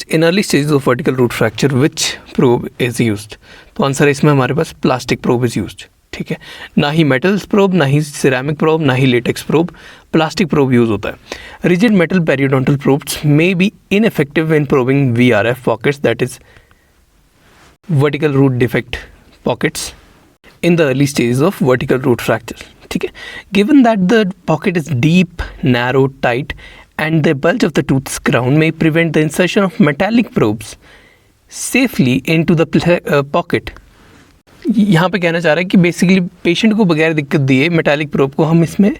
Next, in early stage of vertical root fracture which probe is used? तो answer है इसमें हमारे पास प्लास्टिक प्रोब इज यूज्ड, ठीक है। ना ही मेटल्स प्रोब, ना ही सिरेमिक प्रोब, ना ही latex probe, plastic probe use होता है। Rigid metal periodontal probes may be ineffective in probing VRF pockets, that is vertical root defect pockets in the early stages of vertical root fracture, ठीक है। Given that the pocket is deep, narrow, tight and the bulge of the tooth's crown may prevent the insertion of metallic probes safely into the pocket. यहाँ पे कहना चाह रहा है कि basically patient को बगैर दिक्कत दिए मेटालिक प्रोब को हम इसमें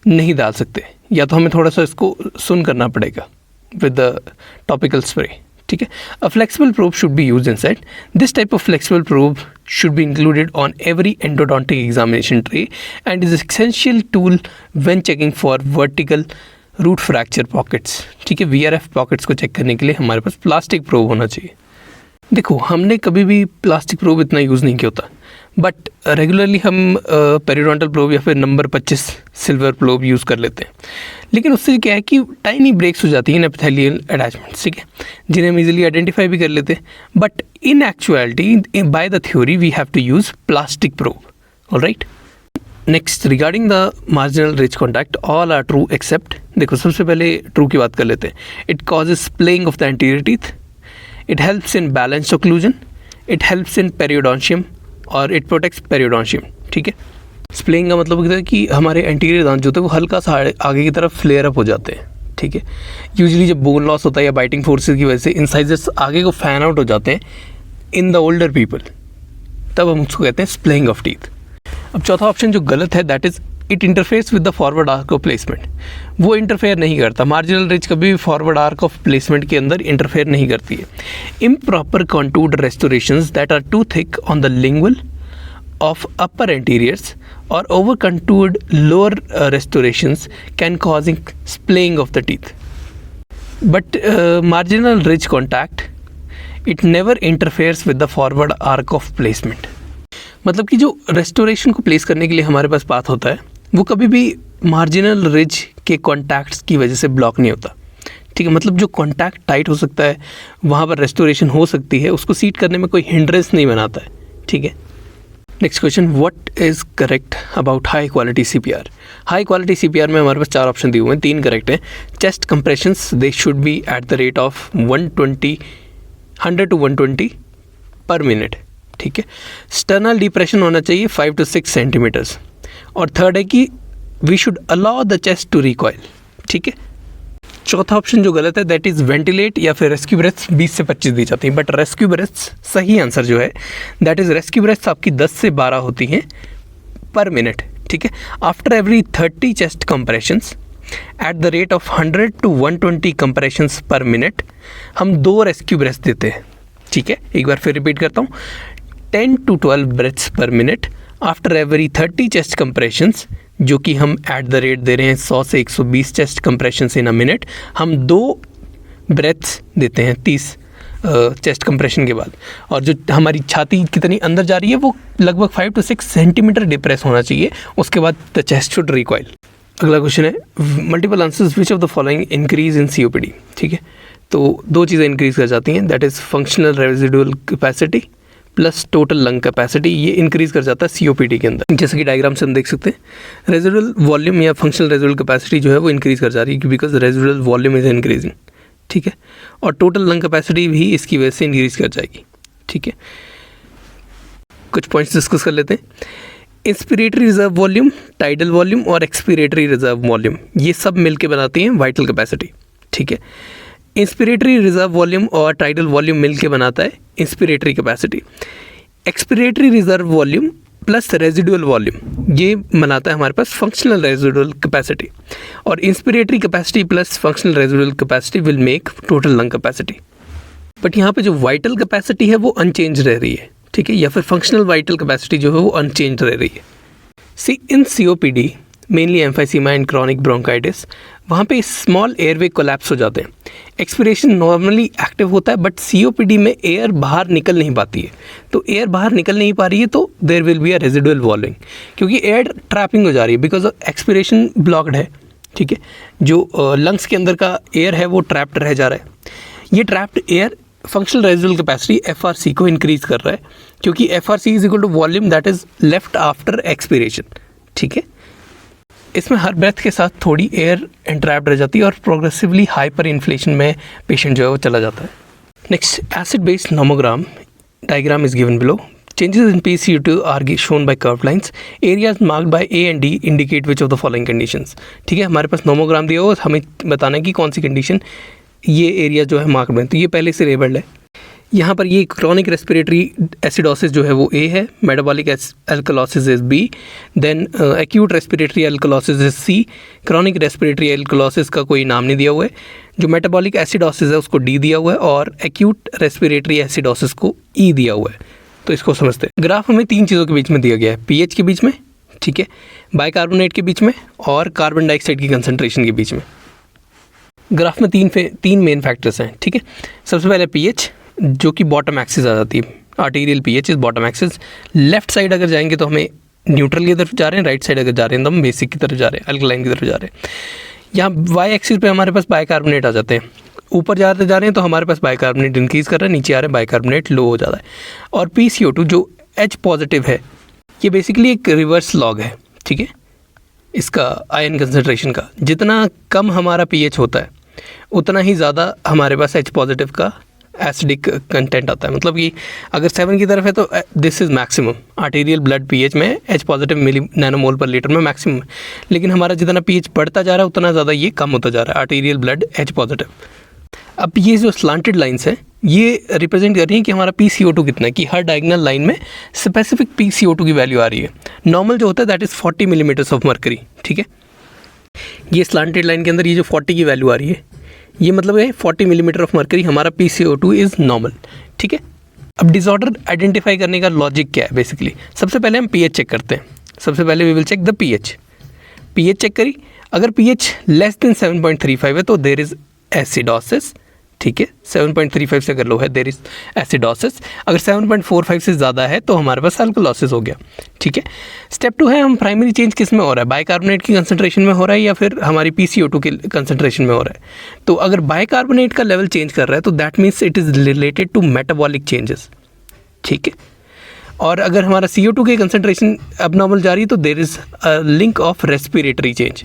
नहीं डाल सकते, या तो हमें थोड़ा सा इसको सुन करना पड़ेगा विद द टॉपिकल स्प्रे, ठीक है। A flexible probe should be used inside. This type of flexible probe should be included on every endodontic examination tray and is an essential tool when checking for vertical root fracture pockets, ठीक है। VRF pockets को check करने के लिए हमारे पास plastic probe होना चाहिए। देखो, हमने कभी भी प्लास्टिक प्रोब इतना यूज़ नहीं किया होता, बट रेगुलरली हम पेरियोडोंटल प्रोब या फिर नंबर 25 सिल्वर प्रोब यूज़ कर लेते हैं। लेकिन उससे क्या है कि टाइनी ब्रेक्स हो जाती हैं एपिथेलियल अटैचमेंट्स, ठीक है, जिन्हें हम इजीली आइडेंटिफाई भी कर लेते हैं। But in actuality by the theory we have to use plastic probe, alright. Next, regarding the marginal ridge contact all are true except, देखो सबसे पहले ट्रू की बात कर लेते हैं। It causes splaying of the anterior teeth, it helps in balance occlusion, it helps in periodontium और it protects periodontium, ठीक है। स्प्लेइंग का मतलब होता है कि हमारे एंटीरियर दांत जो होते हैं वो हल्का सा आगे की तरफ फ्लेयर अप हो जाते हैं, ठीक है। यूजुअली जब बोन लॉस होता है या बाइटिंग फोर्सेस की वजह से इंसाइजर्स आगे को फैन आउट हो जाते हैं इन द ओल्डर पीपल, तब हम उसको कहते हैं स्प्लेइंग ऑफ टीथ। अब चौथा ऑप्शन जो गलत है, that is it interferes with the forward arc of placement. वो इंटरफेयर नहीं करता, मार्जिनल रिज कभी भी फॉरवर्ड आर्क ऑफ प्लेसमेंट के अंदर इंटरफेयर नहीं करती है। Improper contoured restorations that are too thick on the lingual of upper anteriors or over contoured lower restorations can causing splaying of the teeth. But marginal ridge contact, it never interferes with the forward arc of placement. मतलब कि जो restoration को place करने के लिए हमारे पास path होता है वो कभी भी मार्जिनल रिज के कॉन्टैक्ट्स की वजह से ब्लॉक नहीं होता, ठीक है। मतलब जो कॉन्टैक्ट टाइट हो सकता है वहाँ पर रेस्टोरेशन हो सकती है, उसको सीट करने में कोई हिंड्रेंस नहीं बनाता है, ठीक है। Next question, what is correct about high quality CPR? High quality CPR में हमारे पास 4 ऑप्शन दिए हुए हैं, 3 करेक्ट हैं। Chest compressions they should be at the rate of 100 to 120 पर मिनट, ठीक है। स्टर्नल डिप्रेशन होना चाहिए 5 to 6 सेंटीमीटर्स। और थर्ड है कि we should allow the chest to recoil, ठीक है। चौथा ऑप्शन जो गलत है, दैट इज़ वेंटिलेट या फिर रेस्क्यू ब्रेथ्स 20 से 25 दी जाती हैं, बट रेस्क्यू ब्रेथ्स सही आंसर जो है दैट इज़ रेस्क्यू ब्रेथ्स आपकी 10 से 12 होती हैं पर मिनट, ठीक है। After every 30 chest compressions at the rate of 100 to 120 compressions पर मिनट हम 2 रेस्क्यू ब्रेथ्स देते हैं, ठीक है। एक बार फिर रिपीट करता हूँ, 10 to 12 ब्रेथ्स पर minute after every 30 chest compressions, जो कि हम एट द रेट दे रहे हैं 100 से 120 chest compressions in a minute. हम 2 ब्रेथ्स देते हैं 30 चेस्ट कंप्रेशन के बाद, और जो हमारी छाती कितनी अंदर जा रही है वो लगभग 5 to 6 सेंटीमीटर डिप्रेस होना चाहिए, उसके बाद द चेस्ट शुड रिकॉइल। अगला क्वेश्चन है, multiple answers which of the following increase in COPD, ठीक है। तो 2 चीज़ें इंक्रीज कर जाती हैं, that is functional residual capacity plus total lung capacity, ये इंक्रीज कर जाता है COPD के अंदर। जैसे कि डायग्राम से हम देख सकते हैं, रेजिडुअल वॉल्यूम या फंक्शनल रेजिडुअल कैपेसिटी जो है वो इंक्रीज कर जा रही है because residual volume is increasing, ठीक है। और टोटल लंग कैपेसिटी भी इसकी वजह से इंक्रीज कर जाएगी, ठीक है। कुछ पॉइंट्स डिस्कस कर लेते हैं। Inspiratory reserve volume, tidal volume और एक्सपिरेटरी रिजर्व वॉल्यूम, ये सब मिलके बनाती हैं वाइटल कैपेसिटी, ठीक है। इंस्पिरेटरी रिजर्व वॉल्यूम और टाइडल वॉल्यूम मिलके बनाता है inspiratory capacity. Expiratory reserve volume plus residual volume ये बनाता है हमारे पास फंक्शनल रेजिडुअल कैपेसिटी, और inspiratory capacity plus functional residual capacity will make total lung capacity. But यहाँ पे जो वाइटल कैपेसिटी है वो अनचेंज रह रही है, ठीक है, या फिर फंक्शनल वाइटल कैपेसिटी जो है वो अनचेंज रह रही है। सी इन COPD mainly emphysema and chronic bronchitis, वहाँ पे स्मॉल एयरवे कोलैप्स हो जाते हैं। एक्सपिरेशन नॉर्मली एक्टिव होता है, बट COPD में एयर बाहर निकल नहीं पाती है। तो एयर बाहर निकल नहीं पा रही है तो there will be a residual volume, क्योंकि एयर ट्रैपिंग हो जा रही है बिकॉज एक्सपिरेशन ब्लॉक्ड है, ठीक है। जो लंग्स के अंदर का एयर है वो ट्रैप्ड रह जा रहा है। ये trapped air functional residual capacity FRC को इंक्रीज कर रहा है, क्योंकि FRC is equal to volume that is left after expiration, ठीक है। इसमें हर ब्रेथ के साथ थोड़ी एयर एंट्रैप्ड रह जाती है और प्रोग्रेसिवली हाइपर इन्फ्लेशन में पेशेंट जो है वो चला जाता है। Next, acid based nomogram diagram is given below. Changes in PCO2 are shown by curved lines. Areas marked by A and D indicate which of the following conditions. ठीक है, हमारे पास नोमोग्राम दिया हो, हमें बताना है कि कौन सी कंडीशन ये एरिया जो है मार्क में। तो ये पहले से लेबल्ड है। यहाँ पर ये क्रॉनिक रेस्पिरेटरी एसिडोसिस जो है वो A है, metabolic alkalosis is B, then acute respiratory alkalosis is C, chronic respiratory alkalosis का कोई नाम नहीं दिया हुआ है। जो मेटाबॉलिक एसिडोसिस है उसको D दिया हुआ है और एक्यूट रेस्पिरेटरी एसिडोसिस को E दिया हुआ है। तो इसको समझते हैं। ग्राफ हमें 3 चीज़ों के बीच में दिया गया है, पीएच के बीच में, ठीक है, बाइकार्बोनेट के बीच में और कार्बन डाइऑक्साइड की कंसंट्रेशन के बीच में। ग्राफ में तीन मेन फैक्टर्स हैं, ठीक है। सबसे पहले पीएच जो कि बॉटम एक्सिस आ जाती है, arterial pH is bottom axis. Left side अगर जाएंगे तो हमें न्यूट्रल की तरफ जा रहे हैं, राइट साइड अगर जा रहे हैं तो हम बेसिक की तरफ जा रहे हैं, अल्कलाइन की तरफ जा रहे हैं। यहाँ वाई एक्सिस पे हमारे पास बाइकार्बोनेट आ जाते हैं, ऊपर जाते जा रहे हैं तो हमारे पास बाइकार्बोनेट इंक्रीज़ कर रहा है, नीचे आ रहे हैं बाइकार्बोनेट लो हो जाता है। और PCO2 जो H पॉजिटिव है ये बेसिकली एक रिवर्स लॉग है, ठीक है, इसका आयन कंसंट्रेशन का। जितना कम हमारा pH होता है उतना ही ज़्यादा हमारे पास H पॉजिटिव का एसिडिक कंटेंट आता है। मतलब कि अगर 7 की तरफ है तो this is maximum, arterial blood pH में H पॉजिटिव मिली नैनोमोल पर लीटर में मैक्सिमम है। लेकिन हमारा जितना pH बढ़ता जा रहा है उतना ज़्यादा ये कम होता जा रहा है, आर्टीरियल ब्लड H पॉजिटिव। अब ये जो स्लांटेड लाइंस है ये रिप्रेजेंट कर रही है कि हमारा PCO2 कितना है, कि हर डायगोनल लाइन में स्पेसिफिक PCO2 की वैल्यू आ रही है। नॉर्मल जो होता है that is 40 millimetres of mercury, ठीक है। ये स्लांटेड लाइन के अंदर ये जो 40 की वैल्यू आ रही है ये मतलब है 40 मिलीमीटर ऑफ मर्करी हमारा PCO2 इज़ नॉर्मल, ठीक है। अब डिसऑर्डर आइडेंटिफाई करने का लॉजिक क्या है बेसिकली, सबसे पहले हम pH चेक करते हैं। सबसे पहले we will check the pH check करी। अगर pH लेस देन 7.35 है तो देर इज़ एसिडोसिस, ठीक है। 7.35 से अगर लो है देर इज एसिडोसिस। अगर 7.45 से ज़्यादा है तो हमारे पास अल्कलोसिस हो गया, ठीक है। स्टेप 2 है, हम प्राइमरी चेंज किस में हो रहा है, बाइकार्बोनेट की कंसंट्रेशन में हो रहा है या फिर हमारी PCO2 की कंसंट्रेशन में हो रहा है। तो अगर बाइकार्बोनेट का लेवल चेंज कर रहा है तो that means it is related to metabolic changes, ठीक है। और अगर हमारा CO2 की कंसंट्रेशन अबनॉर्मल जा रही है तो there is a link of respiratory change.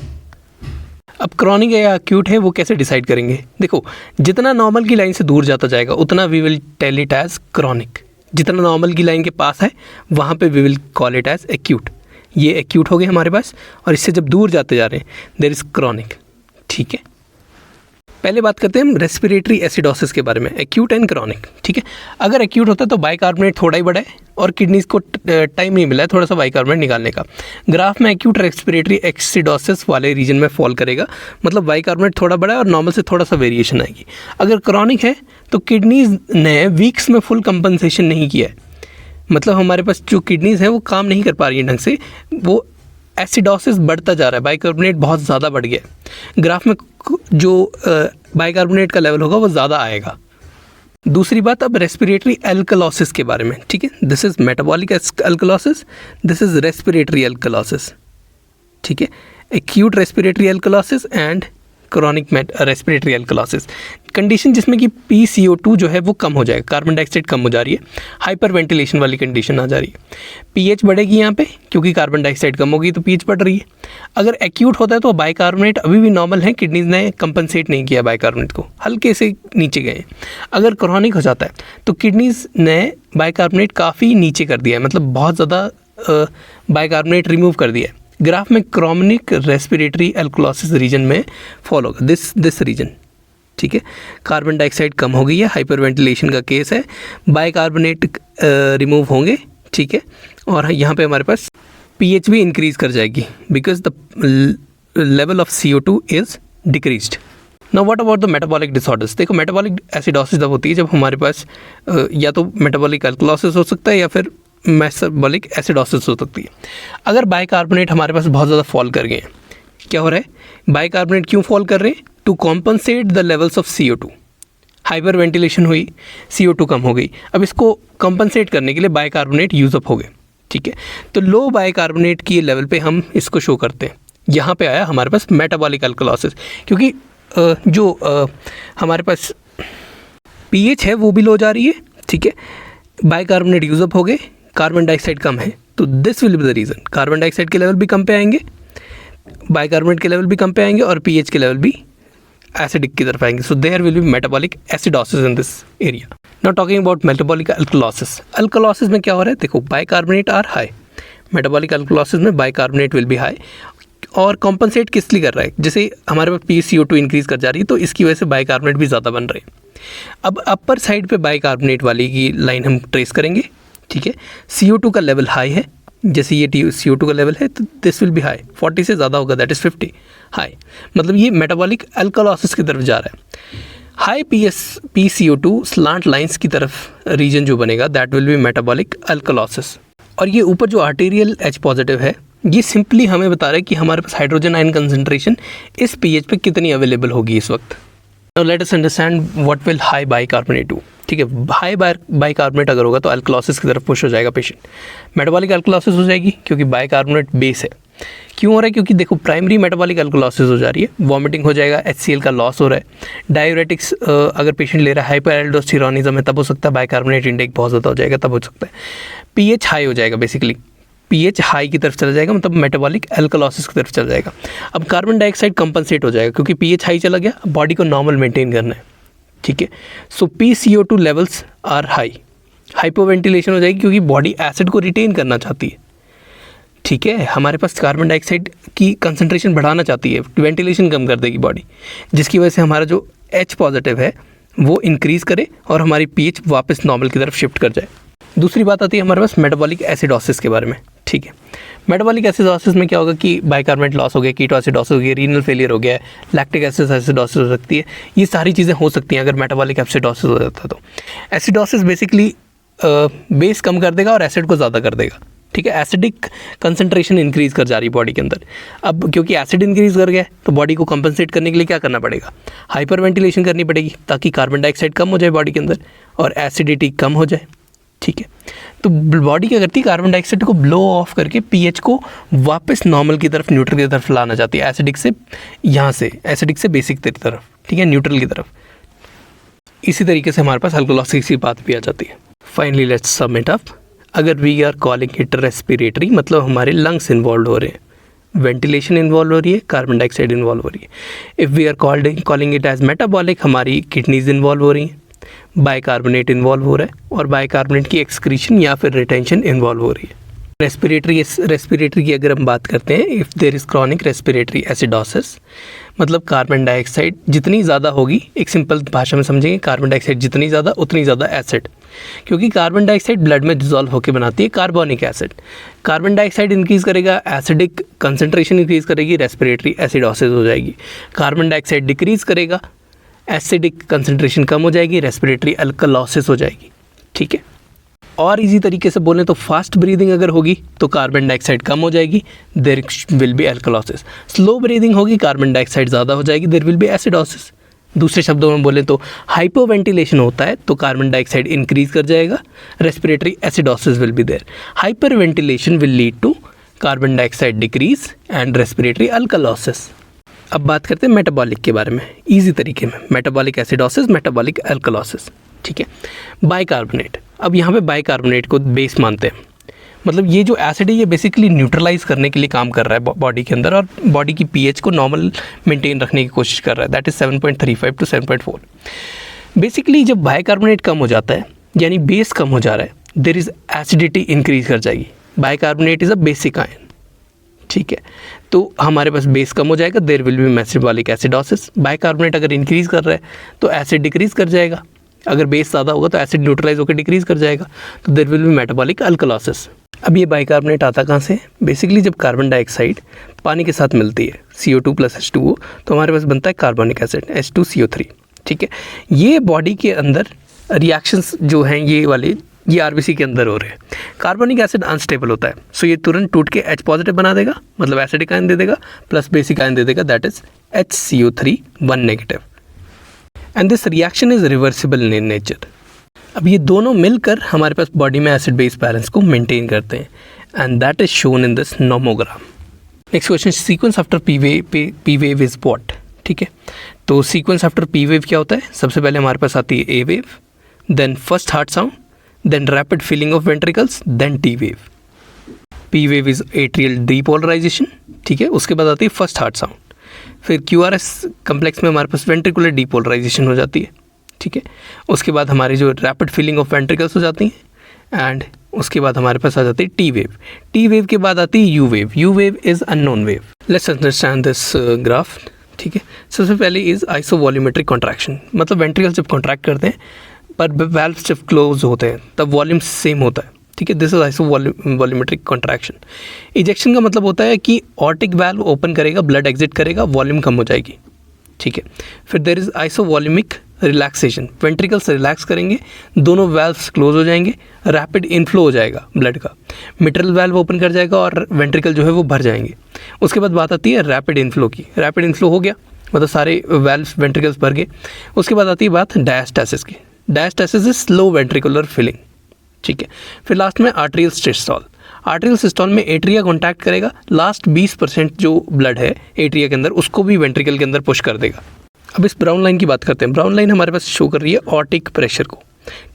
अब क्रॉनिक है या एक्यूट है वो कैसे डिसाइड करेंगे, देखो जितना नॉर्मल की लाइन से दूर जाता जाएगा उतना we will tell it as chronic, जितना नॉर्मल की लाइन के पास है वहाँ पे we will call it as acute. ये एक्यूट हो गए हमारे पास, और इससे जब दूर जाते जा रहे हैं देयर इज़ क्रॉनिक, ठीक है। पहले बात करते हैं हम रेस्पिरेटरी एसिडोसिस के बारे में, एक्यूट एंड क्रॉनिक, ठीक है। अगर एक्यूट होता है तो बाइकार्बोनेट थोड़ा ही बड़ा है और किडनीज को टाइम नहीं मिला है थोड़ा सा बाइकार्बोनेट निकालने का। ग्राफ में एक्यूट रेस्पिरेटरी एसिडोसिस वाले रीजन में फॉल करेगा, मतलब बाइकार्बोनेट थोड़ा बड़ा है और नॉर्मल से थोड़ा सा वेरिएशन आएगी। अगर क्रॉनिक है तो किडनीज ने वीक्स में फुल कंपनसेशन नहीं किया है, मतलब हमारे पास जो किडनीज हैं वो काम नहीं कर पा रही हैं ढंग से, वो एसिडोसिस बढ़ता जा रहा है, बाइकार्बोनेट बहुत ज़्यादा बढ़ गया है। ग्राफ में जो बाइकार्बोनेट का लेवल होगा वो ज़्यादा आएगा। दूसरी बात अब रेस्पिरेटरी एल्कलोसिस के बारे में, ठीक है। This is metabolic alkalosis, this is respiratory alkalosis, ठीक है। Acute respiratory alkalosis and chronic respiratory alkalosis, condition जिसमें कि PCO2 जो है वो कम हो जाएगा, कार्बन डाइऑक्साइड कम हो जा रही है, हाइपर वेंटिलेशन वाली कंडीशन आ जा रही है। pH बढ़ेगी यहाँ पे क्योंकि कार्बन डाइऑक्साइड कम होगी तो pH बढ़ रही है। अगर एक्यूट होता है तो बाइकार्बोनेट अभी भी नॉर्मल है, किडनीज ने कंपनसेट नहीं किया बाइकार्बोनेट को, हल्के से नीचे गए। अगर क्रॉनिक हो जाता है तो किडनीज ने बाइकार्बोनेट काफ़ी नीचे कर दिया है, मतलब बहुत ज़्यादा बाइकार्बोनेट रिमूव कर दिया है। ग्राफ में क्रॉनिक रेस्पिरेटरी एल्कलोसिस रीजन में फॉल होगा, दिस रीजन, ठीक है। कार्बन डाइऑक्साइड कम हो गई है, हाइपर वेंटिलेशन का केस है, बाइकार्बोनेट रिमूव होंगे, ठीक है। और यहाँ पे हमारे पास pH भी इंक्रीज कर जाएगी because the level of CO2 is decreased. Now what about the metabolic disorders, देखो मेटाबॉलिक एसिडोसिस जब होती है जब हमारे पास या तो मेटाबॉलिक एल्कलोसिस हो सकता है या फिर मेटाबॉलिक एसिडोसिस हो सकती है। अगर बाइकार्बोनेट हमारे पास बहुत ज़्यादा फॉल कर गए हैं, क्या हो रहा है, बाइकार्बोनेट क्यों फॉल कर रहे हैं, to compensate the levels of CO2, hyperventilation हुई, CO2 कम हो गई। अब इसको कॉम्पनसेट करने के लिए बाइकार्बोनेट यूज़ अप हो गए, ठीक है। तो लो बाइकार्बोनेट की लेवल पे हम इसको शो करते हैं। यहाँ पे आया हमारे पास मेटाबॉलिक एल्कलोसिस, क्योंकि जो हमारे पास पीएच है वो भी लो जा रही है, ठीक है, बाइकार्बोनेट यूज अप हो गए, कार्बन डाइऑक्साइड कम है, तो this will be the reason, carbon dioxide के लेवल भी कम पे आएंगे, बाइकार्बोनेट के लेवल भी कम पे आएंगे और पीएच के लेवल भी एसिडिक की तरफ आएंगे. So there will be metabolic acidosis in this area. Now talking about metabolic alkalosis. Alkalosis में क्या हो रहा है, देखो bicarbonate are high, metabolic alkalosis में बाइकार्बोनेट विल बी हाई. और कॉम्पनसेट किस लिए कर रहा है, जैसे हमारे पास PaCO2 इंक्रीज कर जा रही है तो इसकी वजह से बाइकार्बोनेट भी ज़्यादा बन रहे हैं. अब अपर साइड पे बाइकार्बोनेट वाली की लाइन हम ट्रेस करेंगे, ठीक है. CO2 का लेवल हाई है, जैसे ये CO2 का लेवल है तो दिस विल बी हाई, 40 से ज़्यादा होगा, दैट इज़ 50 हाई, मतलब ये मेटाबॉलिक अल्कलोसिस की तरफ जा रहा है. हाई PaCO2 स्लांट लाइंस की तरफ रीजन जो बनेगा that will be metabolic alkalosis. और ये ऊपर जो आर्टेरियल H पॉजिटिव है ये सिंपली हमें बता रहा है कि हमारे पास हाइड्रोजन आयन कंसंट्रेशन इस पीएच पे कितनी अवेलेबल होगी इस वक्त. Now let us understand what will high bicarbonate do. ठीक है, हाई बाइकार्बोनेट अगर होगा तो अल्कलोसिस की तरफ पुश हो जाएगा पेशेंट, मेटाबॉलिक अल्कलोसिस हो जाएगी क्योंकि बाइकार्बोनेट बेस है. क्यों हो रहा है, क्योंकि देखो प्राइमरी मेटाबॉलिक अल्कलोसिस हो जा रही है, वॉमिटिंग हो जाएगा, HCl का लॉस हो रहा है, डायूरेटिक्स अगर पेशेंट ले रहा है, हाइपरएल्डोस्टेरोनिज्म है तब हो सकता है, बाइकार्बोनेट इंटेक बहुत ज़्यादा हो जाएगा तब हो सकता है, पीएच हाई हो जाएगा, बेसिकली पीएच हाई की तरफ चला जाएगा, मतलब मेटाबॉलिक अल्कलोसिस की तरफ चला जाएगा. अब कार्बन डाइऑक्साइड कंपनसेट हो जाएगा क्योंकि पीएच हाई चला गया, बॉडी को नॉर्मल मेंटेन करना है, ठीक है. So PaCO2 levels are high, hypoventilation हो जाएगी क्योंकि बॉडी एसिड को रिटेन करना चाहती है, ठीक है. हमारे पास कार्बन डाइऑक्साइड की कंसंट्रेशन बढ़ाना चाहती है, वेंटिलेशन कम कर देगी बॉडी, जिसकी वजह से हमारा जो H पॉजिटिव है वो इंक्रीज़ करे और हमारी पीएच वापस नॉर्मल की तरफ शिफ्ट कर जाए. दूसरी बात आती है हमारे पास मेटाबॉलिक एसिडोसिस के बारे में, ठीक है. मेटाबॉलिक एसिडोसिस में क्या होगा कि बाइकार्बोनेट लॉस हो गया, कीटो एसिडोसिस हो गया, रीनल फेलियर हो गया है, लैक्टिक एसिड एसिडोसिस हो सकती है, ये सारी चीज़ें हो सकती हैं अगर मेटाबॉलिक एसिडोसिस हो जाता है. तो एसिडोसिस बेसिकली बेस कम कर देगा और एसिड को ज़्यादा कर देगा, ठीक है. एसिडिक कंसंट्रेशन इंक्रीज़ कर जा रही है बॉडी के अंदर. अब क्योंकि एसिड इंक्रीज़ कर गया तो बॉडी को कंपनसेट करने के लिए क्या करना पड़ेगा, हाइपर वेंटिलेशन करनी पड़ेगी ताकि कार्बन डाइऑक्साइड कम हो जाए बॉडी के अंदर और एसिडिटी कम हो जाए, ठीक है. तो बॉडी क्या करती है, कार्बन डाइऑक्साइड को ब्लो ऑफ करके पीएच को वापस नॉर्मल की तरफ, न्यूट्रल की तरफ लाना चाहती है, एसिडिक से यहाँ से, एसिडिक से बेसिक की तरफ, ठीक है, न्यूट्रल की तरफ. इसी तरीके से हमारे पास अल्कोलोसिस की बात भी आ जाती है. Finally let's sum it up. अगर we are calling it respiratory, मतलब हमारे लंग्स इन्वॉल्व हो रहे हैं, वेंटिलेशन इन्वॉल्व हो रही है, कार्बन डाइऑक्साइड इन्वॉल्व हो रही है. If we are calling it as metabolic, हमारी किडनीज इन्वॉल्व हो रही हैं, बाइकार्बोनेट इन्वॉल्व हो रहा है और बाइकार्बोनेट की एक्सक्रीशन या फिर रिटेंशन इन्वॉल्व हो रही है. रेस्पिरेटरी की अगर हम बात करते हैं, if there is chronic respiratory acidosis, मतलब कार्बन डाइऑक्साइड जितनी ज़्यादा होगी, एक सिंपल भाषा में समझेंगे, कार्बन डाइऑक्साइड जितनी ज़्यादा उतनी ज़्यादा एसिड, क्योंकि कार्बन डाइऑक्साइड ब्लड में डिजॉल्व होकर बनाती है carbonic acid. Carbon dioxide increase करेगा, एसिडिक कंसंट्रेशन इंक्रीज़ करेगी, रेस्पिरेटरी एसिडोसिस हो जाएगी. कार्बन डाइऑक्साइड डिक्रीज़ करेगा, एसिडिक कंसंट्रेशन कम हो जाएगी, रेस्पिरेटरी अल्कलोसिस हो जाएगी, ठीक है. और इजी तरीके से बोलें तो फास्ट ब्रीदिंग अगर होगी तो कार्बन डाइऑक्साइड कम हो जाएगी, there will be alkalosis. Slow breathing होगी, कार्बन डाइऑक्साइड ज़्यादा हो जाएगी, देयर विल बी एसिडोसिस. दूसरे शब्दों में बोलें तो हाइपोवेंटिलेशन होता है तो कार्बन डाइऑक्साइड इंक्रीज कर जाएगा, respiratory acidosis will be there. Hyperventilation will lead to carbon dioxide decrease and respiratory alkalosis. अब बात करते हैं मेटाबॉलिक के बारे में इजी तरीके में, मेटाबॉलिक एसिडोसिस, मेटाबॉलिक अल्कलोसिस, ठीक है. बाइकार्बोनेट, अब यहाँ पे बाइकार्बोनेट को बेस मानते हैं, मतलब ये जो एसिड है ये बेसिकली न्यूट्रलाइज करने के लिए काम कर रहा है बॉडी के अंदर और बॉडी की पीएच को नॉर्मल मेंटेन रखने की कोशिश कर रहा है, दैट इज़ 7.35 to 7.4. बेसिकली जब बाइकार्बोनेट कम हो जाता है यानी बेस कम हो जा रहा है, देयर इज़ एसिडिटी इंक्रीज कर जाएगी. Bicarbonate is a basic ion, ठीक है, तो हमारे पास बेस कम हो जाएगा, there will be metabolic acidosis. Bicarbonate अगर इंक्रीज़ कर रहा है तो एसिड डिक्रीज़ कर जाएगा, अगर बेस ज़्यादा होगा तो एसिड न्यूट्रलाइज होकर डिक्रीज़ कर जाएगा, तो there will be metabolic alkalosis. अब ये बाइकार्बोनेट आता कहाँ से, बेसिकली जब कार्बन डाइऑक्साइड पानी के साथ मिलती है CO2 + H2O तो हमारे पास बनता है कार्बोनिक एसिड H2CO3, ठीक है. ये बॉडी के अंदर रिएक्शंस जो हैं ये वाले, ये RBC के अंदर हो रहे हैं. कार्बोनिक एसिड अनस्टेबल होता है, सो ये तुरंत टूट के H पॉजिटिव बना देगा, मतलब एसिडिक आयन दे देगा, प्लस बेसिक आयन दे देगा, that is HCO3 1 negative. And this reaction is reversible in nature. अब ये दोनों मिलकर हमारे पास बॉडी में एसिड बेस बैलेंस को मेंटेन करते हैं and that is shown in this nomogram. Next question, sequence after P wave is what, ठीक है. तो सीक्वेंस आफ्टर पी वेव क्या होता है, सबसे पहले हमारे पास आती है A wave, then first heart sound, then rapid filling of ventricles, then T wave. P wave is atrial depolarisation, ठीक है, उसके बाद आती है फर्स्ट हार्ट साउंड। फिर क्यू आर एस कम्प्लेक्स में हमारे पास वेंट्रिकुलर डीपोलराइजेशन हो जाती है, ठीक है। उसके बाद हमारी जो रैपिड फिलिंग ऑफ वेंट्रिकल्स हो जाती हैं, एंड उसके बाद हमारे पास आ जाती है टी वेव। टी वेव के बाद आती है you wave. You wave is unknown wave. Let's understand this graph, ठीक है। सबसे पहले इज़ आइसोवॉल्यूमेट्रिक कॉन्ट्रैक्शन, मतलब वेंट्रिकल जब कॉन्ट्रैक्ट करते हैं पर वाल्व जब क्लोज होते हैं तब वॉल्यूम सेम होता है, ठीक है। This is isovolumetric contraction. Ejection का मतलब होता है कि ऑर्टिक वाल्व ओपन करेगा, ब्लड एग्जिट करेगा, वॉल्यूम कम हो जाएगी, ठीक है। फिर there is isovolumic relaxation, ventricles relax करेंगे, दोनों वाल्व्स क्लोज हो जाएंगे, रैपिड इनफ्लो हो जाएगा ब्लड का, मिट्रल वाल्व ओपन कर जाएगा और वेंट्रिकल जो है वो भर जाएंगे। उसके बाद बात आती है रैपिड इनफ्लो की। रैपिड इनफ्लो हो गया मतलब सारे वाल्व्स वेंट्रिकल्स भर गए। उसके बाद आती है बात डायस्टासिस की। डायस्टासिस इज स्लो वेंट्रिकुलर फिलिंग, ठीक है। फिर लास्ट में आर्टेरियल सिस्टोल। आर्टेरियल सिस्टोल में एट्रिया कॉन्टैक्ट करेगा, लास्ट 20% जो ब्लड है एट्रिया के अंदर उसको भी वेंट्रिकल के अंदर पुश कर देगा। अब इस ब्राउन लाइन की बात करते हैं। ब्राउन लाइन हमारे पास शो कर रही है ऑर्टिक प्रेशर को,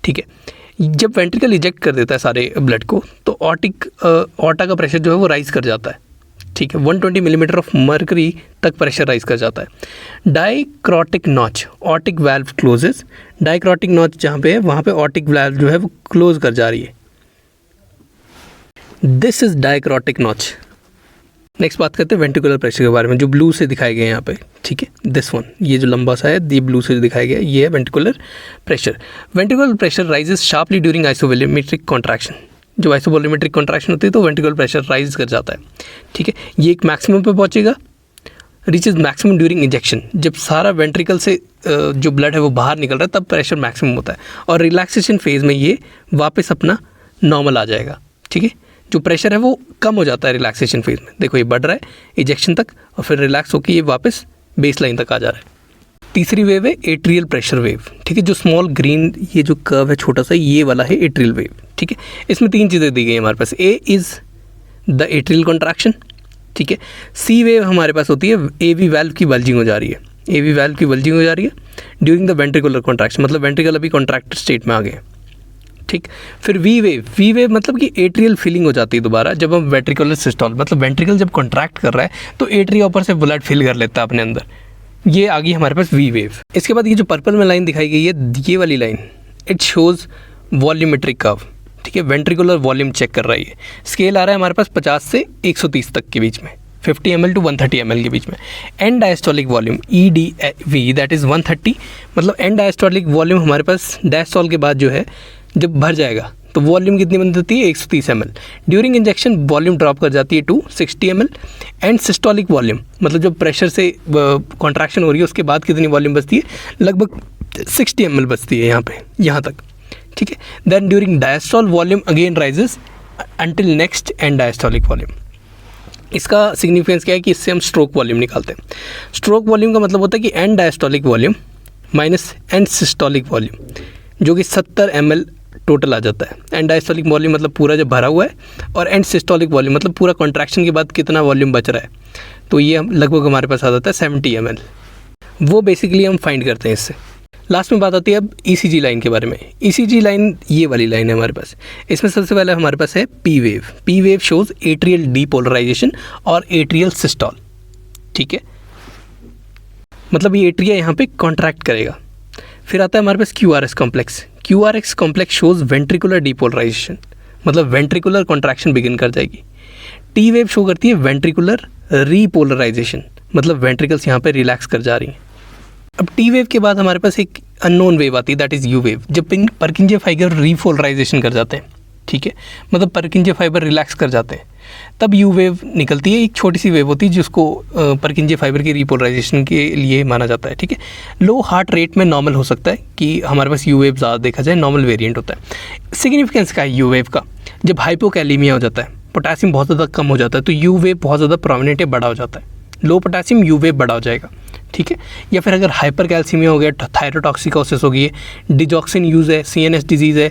ठीक है। जब वेंट्रिकल इजेक्ट कर देता है सारे ब्लड को तो ऑर्टा का प्रेशर जो है वो राइज कर जाता है, ठीक है। 120 मिलीमीटर ऑफ मर्करी तक प्रेशर राइज कर जाता है। Dicrotic notch, aortic valve closes. Dicrotic notch जहाँ पे है वहाँ पे ऑर्टिक वाल्व जो है वो क्लोज कर जा रही है। This is dicrotic notch. Next बात करते हैं वेंट्रिकुलर प्रेशर के बारे में, जो ब्लू से दिखाए गए यहाँ पे, ठीक है। दिस वन, ये जो लंबा सा है ये ब्लू से दिखाया गया, ये है ventricular pressure. Ventricular pressure rises sharply during isovolumetric contraction. जब आइसोवॉल्यूमेट्रिक कॉन्ट्रैक्शन होती है तो वेंट्रिकुलर प्रेशर राइज कर जाता है, ठीक है। ये एक मैक्सिमम पे पहुंचेगा, रीचेज मैक्सिमम ड्यूरिंग इंजेक्शन। जब सारा वेंट्रिकल से जो ब्लड है वो बाहर निकल रहा है तब प्रेशर मैक्सिमम होता है, और रिलैक्सेशन फेज में ये वापस अपना नॉर्मल आ जाएगा, ठीक है। जो प्रेशर है वो कम हो जाता है रिलैक्सेशन फेज में। देखो ये बढ़ रहा है इजेक्शन तक और फिर रिलैक्स होकर ये वापस बेस लाइन तक आ जा रहा है। तीसरी वेव है एट्रियल प्रेशर वेव, ठीक है। जो स्मॉल ग्रीन ये जो कर्व है छोटा सा, ये वाला है एट्रियल वेव, ठीक है। इसमें 3 चीज़ें दी गई हैं हमारे पास। A is the atrial contraction, ठीक है। सी वेव हमारे पास होती है एवी वाल्व की बल्जिंग हो जा रही है, एवी वाल्व की बल्जिंग हो जा रही है ड्यूरिंग द वेंट्रिकुलर कॉन्ट्रैक्शन, मतलब वेंट्रिकल अभी कॉन्ट्रैक्टेड स्टेट में आ गए, ठीक। फिर वी वेव मतलब कि एट्रियल फिलिंग हो जाती है दोबारा जब हम वेंट्रिकुलर सिस्टोल, मतलब वेंट्रिकल जब कॉन्ट्रैक्ट कर रहा है तो एट्रिया ऊपर से ब्लड फिल कर लेता है अपने अंदर। ये आ गई हमारे पास वी वेव। इसके बाद ये जो पर्पल में लाइन दिखाई गई है, ये वाली line, it shows volumetric curve, ठीक है। वेंट्रिकुलर वॉल्यूम चेक कर रहा है। ये स्केल आ रहा है हमारे पास 50 से 130 तक के बीच में, 50 ml to 130 ml के बीच में। And diastolic volume EDV that is 130, मतलब एंड डायस्टोलिक वॉल्यूम हमारे पास डायस्टोल के बाद जो है जब भर जाएगा तो वॉल्यूम कितनी बन जाती है 130 ml। During ejection volume drop कर जाती है to 60 ml। End systolic volume मतलब जब प्रेशर से कॉन्ट्रैक्शन हो रही है उसके बाद कितनी वॉल्यूम बचती है, लगभग 60 ml बचती है यहाँ पे, यहाँ तक, ठीक है। Then during diastole volume again rises until next end diastolic volume. इसका सिग्निफिकेंस क्या है कि इससे हम स्ट्रोक वॉल्यूम निकालते हैं। स्ट्रोक वॉल्यूम का मतलब होता है कि and diastolic volume minus and systolic volume, जो कि 70 ml टोटल आ जाता है। एंड डायस्टोलिक वॉल्यूम मतलब पूरा जब भरा हुआ है, और एंड सिस्टोलिक वॉल्यूम मतलब पूरा कॉन्ट्रैक्शन के बाद कितना वॉल्यूम बच रहा है, तो ये हम लगभग हमारे पास आ जाता है 70 ml। वो बेसिकली हम फाइंड करते हैं इससे। लास्ट में बात आती है अब ECG लाइन के बारे में। ECG लाइन ये वाली लाइन है हमारे पास। इसमें सबसे पहले हमारे पास है P wave. P wave shows atrial depolarisation और एट्रियल सिस्टोल, ठीक है। मतलब ये एट्रिया यहाँ पे कॉन्ट्रैक्ट करेगा। फिर आता है हमारे पास QRS complex. QRS complex shows ventricular depolarisation, मतलब वेंट्रिकुलर कॉन्ट्रैक्शन बिगिन कर जाएगी। टी वेव शो करती है वेंट्रिकुलर रीपोलराइजेशन, मतलब वेंट्रिकल्स यहाँ पे रिलैक्स कर जा रही हैं। अब टी वेव के बाद हमारे पास एक अननोन वेव आती है दैट इज़ यू वेव, जब परकिंजे फाइबर रीपोलराइजेशन कर जाते हैं, ठीक है। मतलब परकिंजे फाइबर रिलैक्स कर जाते हैं तब यू वेव निकलती है। एक छोटी सी वेव होती है जिसको परकिंजे फाइबर की रीपोलराइजेशन के लिए माना जाता है, ठीक है। लो हार्ट रेट में नॉर्मल हो सकता है कि हमारे पास यू वेव ज़्यादा देखा जाए, नॉर्मल वेरिएंट होता है। सिग्निफिकेंस का है यू वेव का, जब हाइपोकैलेमिया हो जाता है, पोटेशियम बहुत ज़्यादा कम हो जाता है तो यू वेव बहुत ज़्यादा प्रोमिनेंट है, बड़ा हो जाता है। लो पोटेशियम यू वेव बड़ा हो जाएगा, ठीक है। या फिर अगर हाइपर कैल्सीमिया हो गया, थायरोटॉक्सिकोसिस हो गई है, डिजॉक्सिन यूज़ है, CNS डिजीज़ है,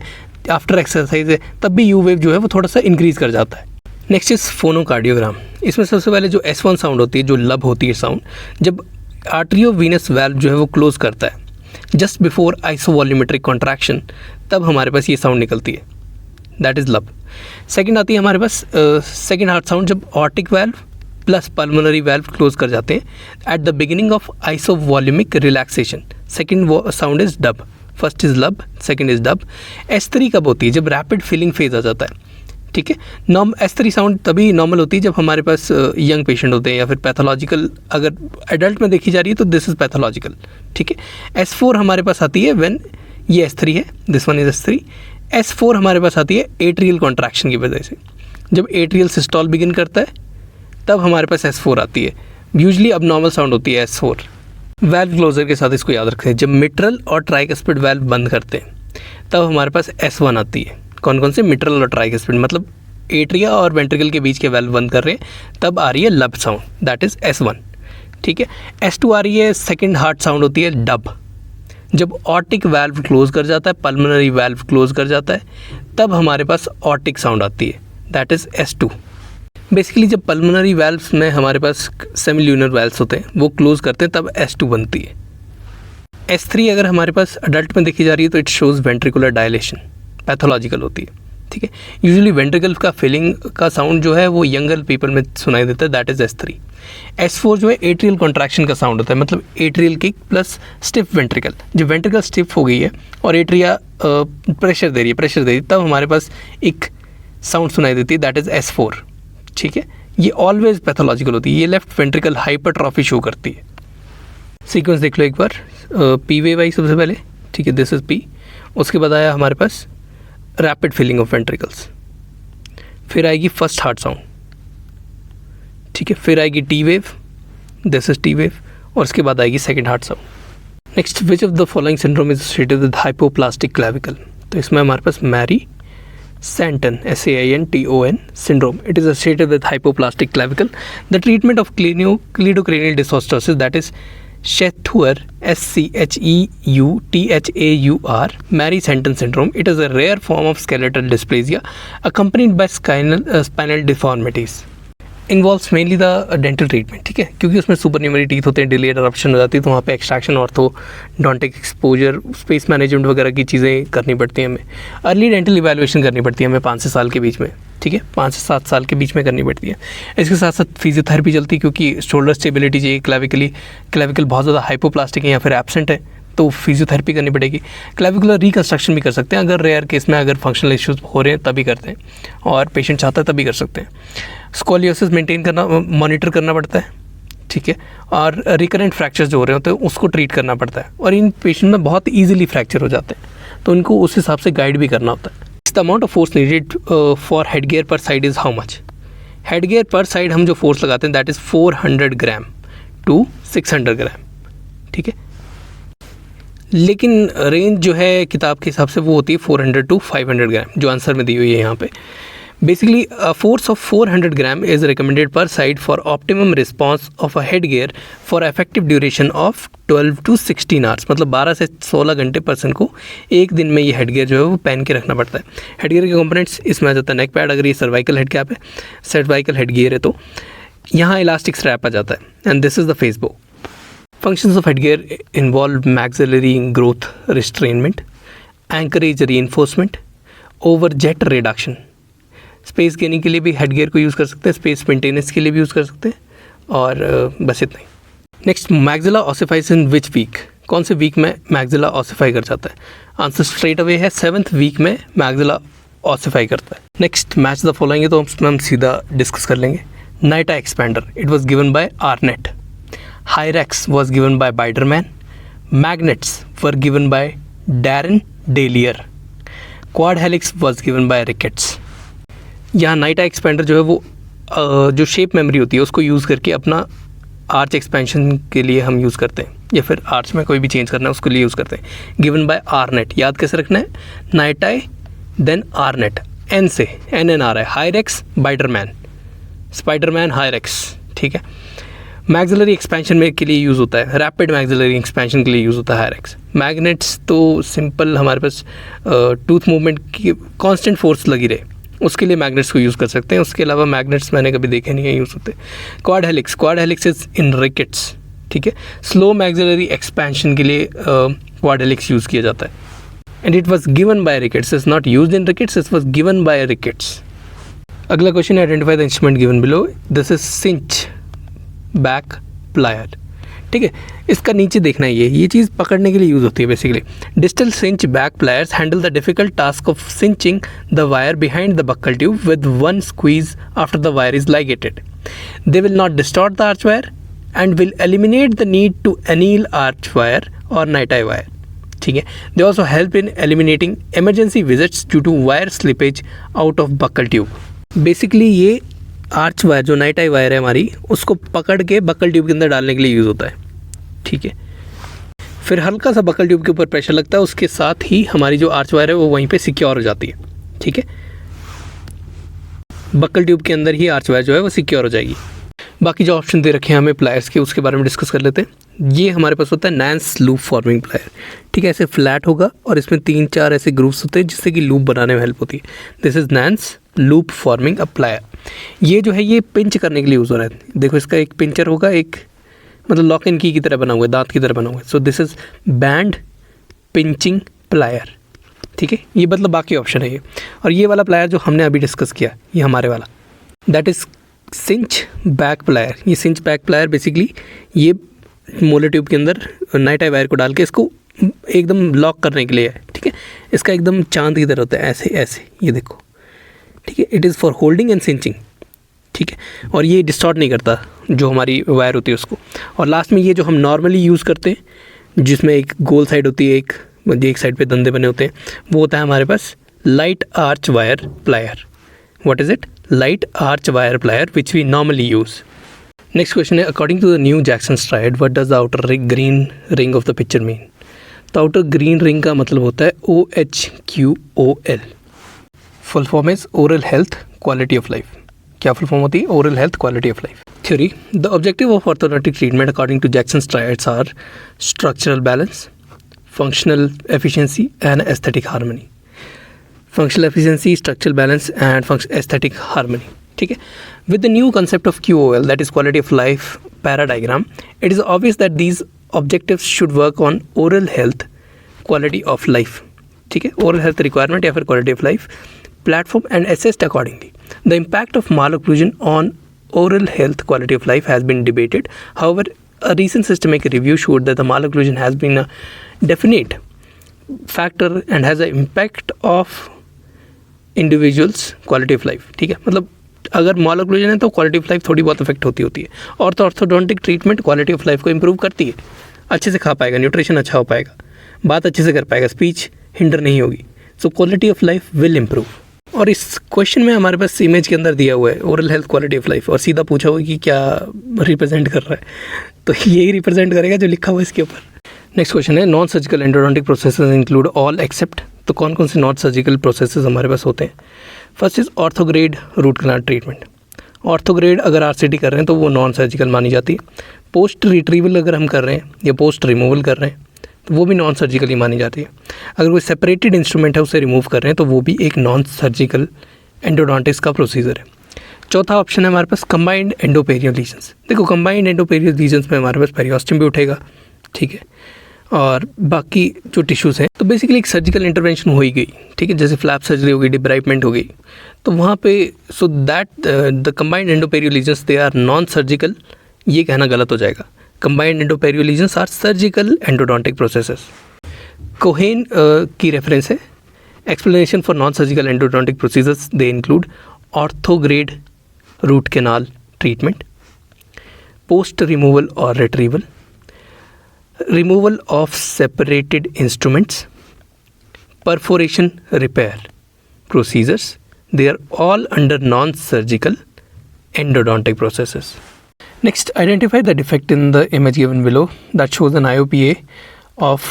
आफ्टर एक्सरसाइज है, तब भी यू वेव जो है वो थोड़ा सा इंक्रीज़ कर जाता है। Next is phonocardiogram. इसमें सबसे पहले जो S1 साउंड होती है, जो लब होती है साउंड, जब आर्टरियोवीनस वाल्व जो है वो क्लोज करता है जस्ट बिफोर आइसोवॉल्यूमेट्रिक कॉन्ट्रैक्शन, तब हमारे पास ये साउंड निकलती है, दैट इज़ लब। सेकंड आती है हमारे पास सेकंड हार्ट साउंड, जब aortic valve plus pulmonary valve close कर जाते हैं at the beginning of isovolumic relaxation. Second sound is dub, first is lub, second is dub. S3 कब होती है? जब रैपिड फिलिंग फेज आ जाता है, ठीक है। S3 साउंड तभी नॉर्मल होती है जब हमारे पास यंग पेशेंट होते हैं या फिर पैथोलॉजिकल, अगर एडल्ट में देखी जा रही है तो दिस इज़ पैथोलॉजिकल, ठीक है। S4 हमारे पास आती है व्हेन, ये S3 है, this one is S3। S4 हमारे पास आती है एट्रियल कॉन्ट्रैक्शन की वजह से, जब एट्रियल सिस्टोल बिगिन करता है तब हमारे पास S4 आती है। यूजली अब नॉर्मल साउंड होती है S4। वाल्व क्लोजर के साथ इसको याद रखते हैं, जब मिट्रल और ट्राइकस्पिड वाल्व बंद करते हैं तब हमारे पास S1 आती है। कौन कौन से? मिट्रल और ट्राइकस्पिड, मतलब एट्रिया और वेंट्रिकल के बीच के वाल्व बंद कर रहे हैं तब आ रही है लब साउंड, दैट इज़ S1, ठीक है। S2 आ रही है, सेकेंड हार्ट साउंड होती है डब। जब ऑर्टिक वाल्व क्लोज कर जाता है, पल्मोनरी वाल्व क्लोज कर जाता है, तब हमारे पास ऑर्टिक साउंड आती है, दैट इज़ S2। बेसिकली जब पल्मोनरी वाल्व्स में हमारे पास सेमील्यूनर वाल्व्स होते हैं वो क्लोज करते हैं तब S2 बनती है। S3 अगर हमारे पास अडल्ट में देखी जा रही है तो it shows ventricular dilation, pathological होती है, ठीक है। यूजुअली वेंट्रिकल का फिलिंग का साउंड जो है वो यंगर पीपल में सुनाई देता है, दैट इज़ S3। S4 जो है एट्रियल कॉन्ट्रैक्शन का साउंड होता है, मतलब atrial kick plus stiff ventricle. जब वेंट्रिकल स्टिफ हो गई है और एट्रिया प्रेशर दे रही है तब हमारे पास एक साउंड सुनाई देती है, दैट इज़ S4, ठीक है। ये ऑलवेज पैथोलॉजिकल होती है, ये लेफ्ट वेंट्रिकल हाइपरट्रॉफी शो करती है। सीक्वेंस देख लो एक बार, P वेव आई सबसे पहले, ठीक है, दिस इज़ P। उसके बाद आया हमारे पास रैपिड फिलिंग ऑफ वेंट्रिकल्स, फिर आएगी फर्स्ट हार्ट साउंड, ठीक है, फिर आएगी T wave, this is T wave, और उसके बाद आएगी second heart sound. Next, which of the following syndrome is associated with hypoplastic clavicle? तो इसमें हमारे पास Mary Santon, SAINTON syndrome. It is associated with hypoplastic clavicle. The treatment of cleidocranial dysostosis, that is Scheuer, SCHEUTHAUR, Mary-Santon syndrome. It is a rare form of skeletal dysplasia accompanied by spinal deformities. Involves mainly the dental treatment, ठीक है, क्योंकि उसमें सुपरन्यूमरी teeth होते हैं, delayed eruption हो जाती है तो वहाँ पे extraction, orthodontic exposure, space management वगैरह की चीज़ें करनी पड़ती हैं हमें। अर्ली डेंटल इवैल्यूएशन करनी पड़ती है हमें 5 से 7 साल के बीच में, ठीक है, 5 से 7 साल के बीच में करनी पड़ती है। इसके साथ साथ फिजियोथेरेपी चलती है क्योंकि शोल्डर स्टेबिलिटी चाहिए, क्लेविकल बहुत ज़्यादा हाइपोप्लास्टिक है या फिर एब्सेंट है तो फिजियोथेरेपी करनी पड़ेगी। क्लेविकुलर रिकंस्ट्रक्शन भी कर सकते हैं, अगर रेयर केस में अगर फंक्शनल इश्यूज हो रहे हैं तभी करते हैं, और पेशेंट चाहता है तभी कर सकते हैं। स्कोलियोसिस मेंटेन करना, मॉनिटर करना पड़ता है, ठीक है, और रिकरेंट फ्रैक्चर्स जो हो रहे होते हैं उसको ट्रीट करना पड़ता है, और इन पेशेंट में बहुत ईजिली फ्रैक्चर हो जाते हैं तो उनको उस हिसाब से गाइड भी करना होता है। The amount of force needed for head gear per side is how much? Head gear per side हम जो फोर्स लगाते हैं that is 400 gram to 600 gram, ठीक है, लेकिन रेंज जो है किताब के हिसाब से वो होती है 400 टू 500 ग्राम, जो आंसर में दी हुई है यहाँ पे। Basically force of 400 gram is recommended per side for optimum response of a head gear for effective duration of 12 to 16 hours, मतलब 12 से 16 घंटे पर्सन को एक दिन में ये हेड गियर जो है वो पहन के रखना पड़ता है। हेड गियर के कंपोनेंट्स इसमें आ जाता है नेक पैड, अगर ये सर्वाइकल हेड कैप है, सर्वाइकल हेड गियर है तो यहाँ इलास्टिक स्ट्रैप आ जाता है, and this is the face बो। Functions of headgear involve maxillary growth restrainment, anchorage reinforcement, overjet reduction. Space gaining के लिए भी हेडगियर को यूज़ कर सकते हैं, स्पेस मेंटेनेंस के लिए भी यूज़ कर सकते हैं, और बस इतना ही। Next, maxilla ossifies in which week? कौन से वीक में मैक्सिला ऑसिफाई कर जाता है? आंसर स्ट्रेट अवे है 7th वीक में मैक्सिला ऑसिफाई करता है। नेक्स्ट, मैच द फॉलोइंग है तो उसमें हम सीधा डिस्कस कर लेंगे। NiTi expander, it was given by Arnett. Hyrax was given by Biderman. Magnets were given by Darren Delier. Quad helix was given by Ricketts. यहाँ नाइटा एक्सपेंडर जो है वो जो शेप मेमोरी होती है उसको यूज़ करके अपना आर्च एक्सपेंशन के लिए हम यूज़ करते हैं, या फिर आर्च में कोई भी चेंज करना है उसके लिए यूज़ करते हैं। गिवन बाय आर्नेट, याद कैसे रखना है? नाइटाई देन आर्नेट, एन से NNR है। हायरेक्स बाइडरमैन, स्पाइडरमैन हायरेक्स, ठीक है। मैक्सिलरी एक्सपेंशन में के लिए यूज़ होता है, रैपिड मैक्सिलरी एक्सपेंशन के लिए यूज़ होता है हायरेक्स। मैग्नेट्स तो सिंपल हमारे पास टूथ मूवमेंट की कांस्टेंट फोर्स लगी रहे उसके लिए मैग्नेट्स को यूज़ कर सकते हैं, उसके अलावा मैग्नेट्स मैंने कभी देखे नहीं है यूज़ होते। Quad helix is in rickets, ठीक है। स्लो मैक्सिलरी एक्सपेंशन के लिए क्वाड हेलिक्स यूज़ किया जाता है and it was given by Ricketts, is not use in Ricketts, it was given by Ricketts. अगला क्वेश्चन है identify the instrument given below, this is cinch back plier, ठीक है। इसका नीचे देखना है, ये चीज़ पकड़ने के लिए यूज़ होती है basically. Digital cinch back pliers handle the difficult task of cinching the wire behind the buccal tube with one squeeze after the wire is ligated. They will not distort the arch wire and will eliminate the need to anneal arch wire और NiTi wire, ठीक है। They also help in eliminating emergency visits due to wire slippage out of buccal tube. Basically ये arch wire जो night I wire है हमारी, उसको पकड़ के बक्कल ट्यूब के अंदर डालने के लिए यूज़ होता है, ठीक है। फिर हल्का सा बक्कल ट्यूब के ऊपर प्रेशर लगता है, उसके साथ ही हमारी जो आर्च वायर है वो वहीं पे सिक्योर हो जाती है, ठीक है। बक्कल ट्यूब के अंदर ही आर्च वायर जो है वो सिक्योर हो जाएगी। बाकी जो ऑप्शन दे रखे हैं हमें प्लायर्स के, उसके बारे में डिस्कस कर लेते हैं। ये हमारे पास होता है नैंस लूप फॉर्मिंग प्लायर, ठीक है। ऐसे फ्लैट होगा और इसमें 3-4 ऐसे ग्रूव्स होते हैं जिससे कि लूप बनाने में हेल्प होती है। This is Nance loop forming a plier. ये जो है ये पिंच करने के लिए यूज़ हो रहा है। देखो इसका एक पिंचर होगा, एक मतलब लॉक एंड की तरह बना हुआ है, दांत की तरह बना हुआ है। So this is band pinching plier, ठीक है। ये मतलब बाकी ऑप्शन है ये। और ये वाला प्लायर जो हमने अभी डिस्कस किया, ये हमारे वाला, दैट इज़ सिंच बैक प्लायर। ये सिंच बैक प्लायर बेसिकली ये मोलर ट्यूब के अंदर नाइट आई वायर को डाल के इसको एकदम लॉक करने के लिए है, ठीक है। इसका एकदम चांद की तरह होता है, ऐसे ऐसे, ये देखो, ठीक है। It is for holding and cinching, ठीक है। और ये डिस्टॉर्ट नहीं करता जो हमारी वायर होती है उसको। और लास्ट में ये जो हम नॉर्मली यूज़ करते हैं जिसमें एक गोल साइड होती है, एक साइड पे धंधे बने होते हैं, वो होता है हमारे पास light arch wire plier. What is it? Light arch wire plier which we normally use. Next question है according to the new Jackson stride what does the outer green ring of the picture mean. तो outer green ring का मतलब होता है OHQOL। Full form is oral health quality of life. क्या full form होती है? Oral health quality of life. Theory, the objective of orthodontic treatment according to Jackson triads are structural balance, functional efficiency and aesthetic harmony. Functional efficiency, structural balance and aesthetic harmony, ठीक है। With the new concept of QOL, that is quality of life paradigm, it is obvious that these objectives should work on oral health quality of life, ठीक है। oral health requirement या फिर quality of life platform and assessed accordingly. The impact of malocclusion on oral health quality of life has been debated. However, a recent systematic review showed that the malocclusion has been a definite factor and has an impact of individuals quality of life, ठीक है। मतलब अगर मॉलोक्लूजन है तो quality of life थोड़ी बहुत effect होती है। और तो orthodontic treatment quality of life को इंप्रूव करती है, अच्छे से खा पाएगा, न्यूट्रिशन अच्छा हो पाएगा, बात अच्छे से कर पाएगा, स्पीच हिंडर नहीं होगी। So quality of life will improve. और इस क्वेश्चन में हमारे पास इमेज के अंदर दिया हुआ है oral health quality of life, और सीधा पूछा हुआ कि क्या रिप्रेजेंट कर रहा है, तो यही रिप्रेजेंट करेगा जो लिखा हुआ है इसके ऊपर। नेक्स्ट क्वेश्चन है non surgical endodontic processes include all except. तो कौन कौन से नॉन सर्जिकल प्रोसेसेस हमारे पास होते हैं? First is orthograde root canal treatment. Orthograde अगर RCT कर रहे हैं तो वो नॉन सर्जिकल मानी जाती है। पोस्ट रिट्रीवल अगर हम कर रहे हैं या पोस्ट रिमूवल कर रहे हैं तो वो भी नॉन सर्जिकली मानी जाती है। अगर कोई सेपरेटेड इंस्ट्रूमेंट है उसे रिमूव कर रहे हैं तो वो भी एक नॉन सर्जिकल एंडोडोंटिक्स का प्रोसीजर है। चौथा ऑप्शन है हमारे पास कंबाइंड एंडोपेरियल लीजन्स। देखो कंबाइंड एंडोपेरियल लीजन्स में हमारे पास पेरियोस्टम भी उठेगा, ठीक है, और बाकी जो टिश्यूज़ हैं तो बेसिकली एक सर्जिकल इंटरवेंशन हो ही गई, ठीक है। जैसे फ्लैप सर्जरी हो गई, डिब्राइपमेंट हो गई, तो वहाँ पे so that the combined endoperial lesions they are non surgical, ये कहना गलत हो जाएगा। Combined endoperial lesions are surgical endodontic processes. Cohen की रेफरेंस है explanation for non surgical endodontic procedures they include orthograde root canal treatment, post removal और retrieval, removal of separated instruments, perforation repair procedures. They are all under non-surgical endodontic processes. Next, identify the defect in the image given below that shows an IOPA of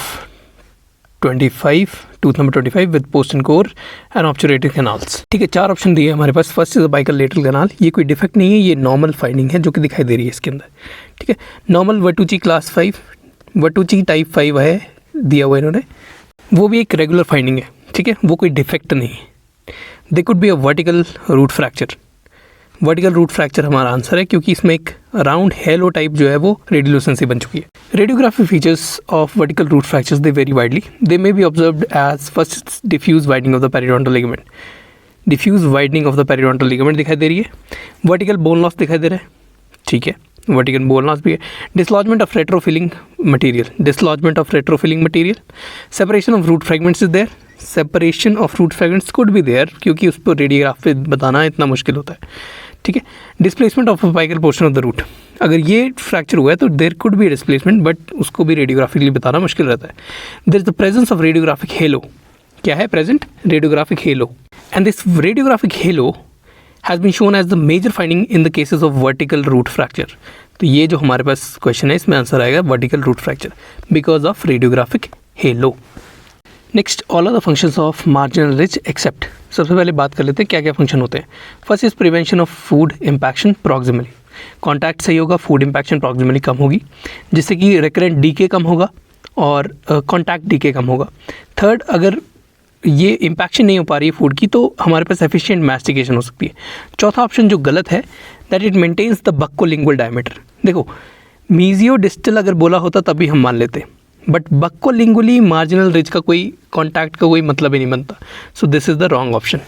25, tooth number 25 with post and core and obturative canals. ठीक है, 4 option दिए हमारे पास। First is बाइकल lateral canal. ये कोई defect नहीं है, ये नॉर्मल फाइंडिंग है जो कि दिखाई दे रही है इसके अंदर, ठीक है। नॉर्मल वर्टुची क्लास 5, वर्टुची टाइप 5 है दिया हुआ इन्होंने, वो भी एक रेगुलर फाइंडिंग है, ठीक है, वो कोई डिफेक्ट नहीं है। They could be a vertical root fracture. Vertical root fracture हमारा आंसर है, क्योंकि इसमें एक राउंड हेलो टाइप जो है वो रेडियोल्यूसेंसी बन चुकी है. Radiography features of vertical root fractures they vary widely. They may be observed as first diffuse widening of the periodontal ligament. Diffuse widening of the periodontal ligament दिखाई दे रही है. वर्टिकल बोन लॉस दिखाई दे रहा है. ठीक है, वर्टिकल बोन लॉस भी है. Dislodgement of retrofilling material. Dislodgement of retrofilling material. Separation of root fragments is there. Separation of root fragments could be there, क्योंकि उस पर रेडियोग्राफ पे बताना इतना मुश्किल होता है. ठीक है. Displacement of apical portion of the root. अगर ये फ्रैक्चर हुआ है तो there could be displacement, but उसको भी रेडियोग्राफिकली बताना मुश्किल रहता है. There is the presence of radiographic halo. क्या है प्रेजेंट? Radiographic halo. And this radiographic halo has been shown as the major finding in the cases of vertical root fracture. तो ये जो हमारे पास क्वेश्चन है इसमें आंसर आएगा vertical root fracture because of radiographic halo. Next, all are the functions of marginal ridge except. सबसे पहले बात कर लेते हैं क्या क्या फंक्शन होते हैं. First is prevention of food impaction proximally. Contact सही होगा, फूड इम्पैक्शन प्रॉक्सिमली कम होगी, जिससे कि रिकरेंट डीके कम होगा और कॉन्टैक्ट डीके कम होगा. थर्ड, अगर ये इम्पैक्शन नहीं हो पा रही है फूड की तो हमारे पास एफिशिएंट मैस्टिकेशन हो सकती है. चौथा ऑप्शन जो गलत है, that it maintains the buccolingual diameter. देखो, मीजियो डिस्टल अगर बोला होता तब भी हम मान लेते, बट बक्कोलिंगुअली मार्जिनल रिज का कोई कॉन्टैक्ट का कोई मतलब ही नहीं बनता. So this is the wrong option.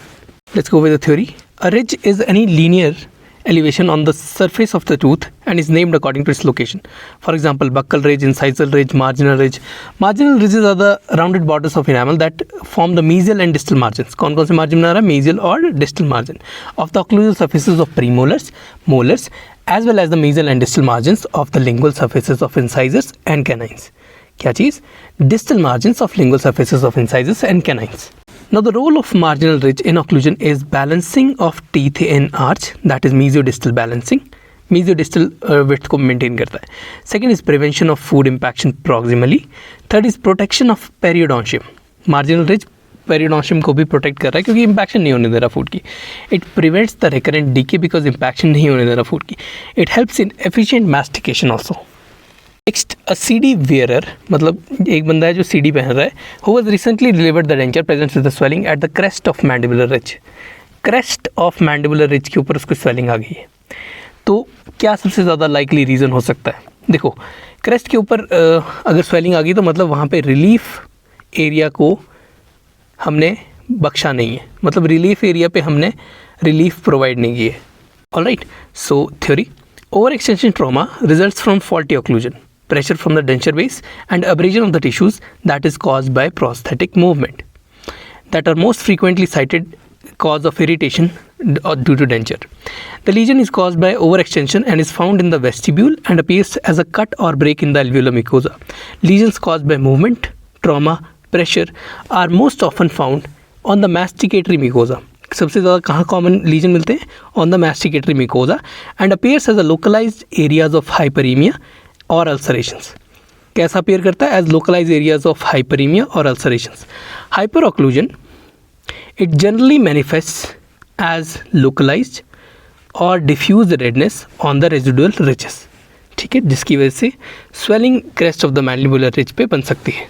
Let's go with the theory. A ridge is any linear elevation on the surface of the tooth and is named according to its location. For example, buccal ridge, incisal ridge, marginal ridge. Marginal ridges are the rounded borders of enamel that form the mesial and distal margins. कौन कौन से margin बना रहा है? Mesial और distal margin of the occlusal surfaces of premolars, molars, as well as the mesial and distal margins of the lingual surfaces of incisors and canines. क्या चीज़? Distal margins of lingual surfaces of incisors and canines. Now the role of marginal ridge in occlusion is balancing of teeth in arch, that is mesiodistal balancing. Mesiodistal width को maintain करता है. Second is prevention of food impaction proximally. Third is protection of periodontium. Marginal ridge periodontium को भी protect कर रहा है क्योंकि impaction नहीं होने दे रहा food की. It prevents the recurrent decay because impaction नहीं होने दे रहा food की. It helps in efficient mastication also. Next, a CD wearer, मतलब एक बंदा है जो CD पहन रहा है, who was recently delivered the denture presents with the swelling at the crest of mandibular ridge. crest of mandibular ridge के ऊपर उसको swelling आ गई है. तो क्या सबसे ज़्यादा लाइकली रीज़न हो सकता है? देखो, crest के ऊपर अगर swelling आ गई तो मतलब वहाँ पे रिलीफ एरिया को हमने बख्शा नहीं है, मतलब रिलीफ एरिया पे हमने रिलीफ प्रोवाइड नहीं की है. Alright, so theory. Over extension trauma results from faulty occlusion, pressure from the denture base and abrasion of the tissues that is caused by prosthetic movement, that are most frequently cited cause of irritation due to denture. The lesion is caused by overextension and is found in the vestibule and appears as a cut or break in the alveolar mucosa. Lesions caused by movement, trauma, pressure are most often found on the masticatory mucosa. सबसे ज़्यादा कहाँ common legion मिलते हैं? On the masticatory mucosa and appears as a localized areas of hyperemia और अल्सरेशंस. कैसा appear करता है? As localize areas of hyperemia और ulcerations. Hyper occlusion, it generally manifest as localized और diffuse redness on the residual ridges. ठीक है, जिसकी वजह से swelling crest of the mandibular ridge पे बन सकती है.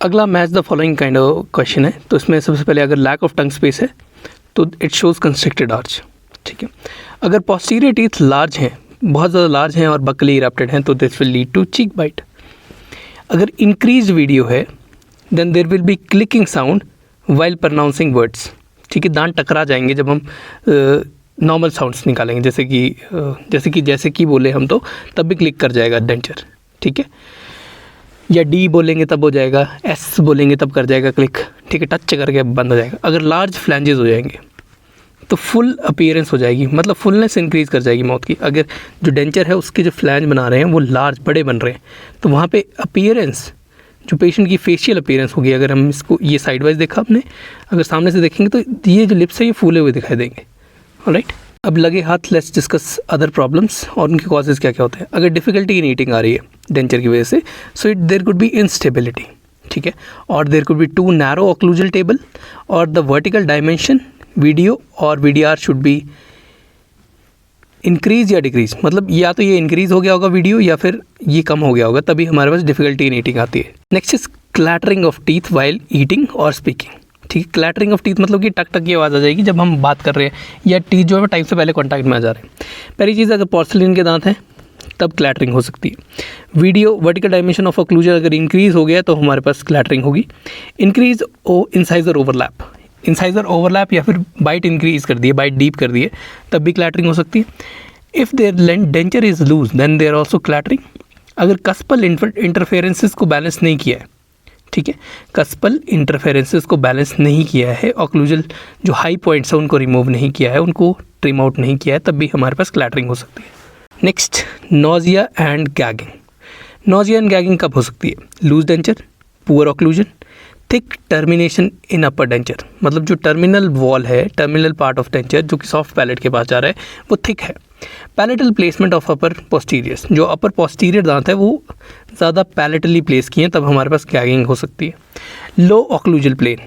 अगला match the following kind of question है. तो इसमें सबसे पहले अगर लैक ऑफ टंग स्पेस है तो इट शोज कंस्ट्रिक्टेड आर्च. ठीक है, अगर पोस्टीरियर टीथ लार्ज हैं, बहुत ज़्यादा लार्ज हैं और बकली इरप्टेड हैं तो this will lead to cheek bite. अगर इंक्रीज वीडियो है then there will be clicking sound while pronouncing words. ठीक है, दांत टकरा जाएंगे जब हम नॉर्मल साउंड्स निकालेंगे, जैसे कि बोले हम तो तब भी क्लिक कर जाएगा डेंचर. ठीक है, या डी बोलेंगे तब हो जाएगा, एस बोलेंगे तब कर जाएगा क्लिक. ठीक है, टच करके बंद हो जाएगा. अगर लार्ज फ्लैंजेस हो जाएंगे तो फुल अपीयरेंस हो जाएगी, मतलब फुलनेस इंक्रीज़ कर जाएगी माउथ की. अगर जो डेंचर है उसके जो फ्लैंज बना रहे हैं वो लार्ज बड़े बन रहे हैं तो वहाँ पे अपीयरेंस, जो पेशेंट की फेशियल अपीयरेंस होगी, अगर हम इसको ये साइड वाइज देखा आपने, अगर सामने से देखेंगे तो ये जो लिप्स है ये फूले हुए दिखाई देंगे. ऑलराइट, अब लगे हाथ, लेट्स डिस्कस अदर प्रॉब्लम्स और उनके कॉजेज़ क्या क्या होते हैं. अगर डिफ़िकल्टी इन ईटिंग आ रही है डेंचर की वजह से, so there could be instability. ठीक है, और there could be too narrow occlusal table और द वर्टिकल डायमेंशन वीडियो और VDR शुड बी इंक्रीज या डिक्रीज, मतलब या तो ये इंक्रीज हो गया होगा वीडियो या फिर ये कम हो गया होगा, तभी हमारे पास डिफिकल्टी इन ईटिंग आती है. Next is clattering of teeth while eating और स्पीकिंग. ठीक है। क्लैटरिंग ऑफ टीथ मतलब कि टक टक की आवाज़ आ जाएगी जब हम बात कर रहे हैं या टीथ जो है टाइम से पहले कॉन्टैक्ट में आ जा रहे हैं। पहली चीज़, अगर पोर्सिलिन के दांत हैं तब क्लैटरिंग हो सकती है। Video vertical dimension of occlusion अगर इंक्रीज़ हो गया तो हमारे पास क्लैटरिंग होगी। Increase incisor overlap, incisor overlap या फिर बाइट इंक्रीज़ कर दिए, बाइट डीप कर दिए, तब भी क्लैटरिंग हो सकती है। If their denture is loose then there also clattering. अगर कस्पल इंटरफेरेंसेस को बैलेंस नहीं किया है, ठीक है, कस्पल इंटरफेरेंसेस को बैलेंस नहीं किया है, ऑक्लूजल जो हाई पॉइंट्स है उनको रिमूव नहीं किया है, उनको ट्रिम आउट नहीं किया है, तब भी हमारे पास क्लैटरिंग हो सकती है। Next, nausea and gagging. Nausea and gagging कब हो सकती है? Loose denture, poor occlusion, thick termination in upper denture, मतलब जो टर्मिनल वॉल है, टर्मिनल पार्ट ऑफ डेंचर जो कि सॉफ्ट पैलेट के पास जा रहा है वो थिक है। पैलेटल प्लेसमेंट ऑफ अपर पोस्टीरियर्स, जो अपर पोस्टीरियर दांत है वो ज़्यादा पैलेटली प्लेस किए हैं, तब हमारे पास गैगिंग हो सकती है। Low occlusal plane,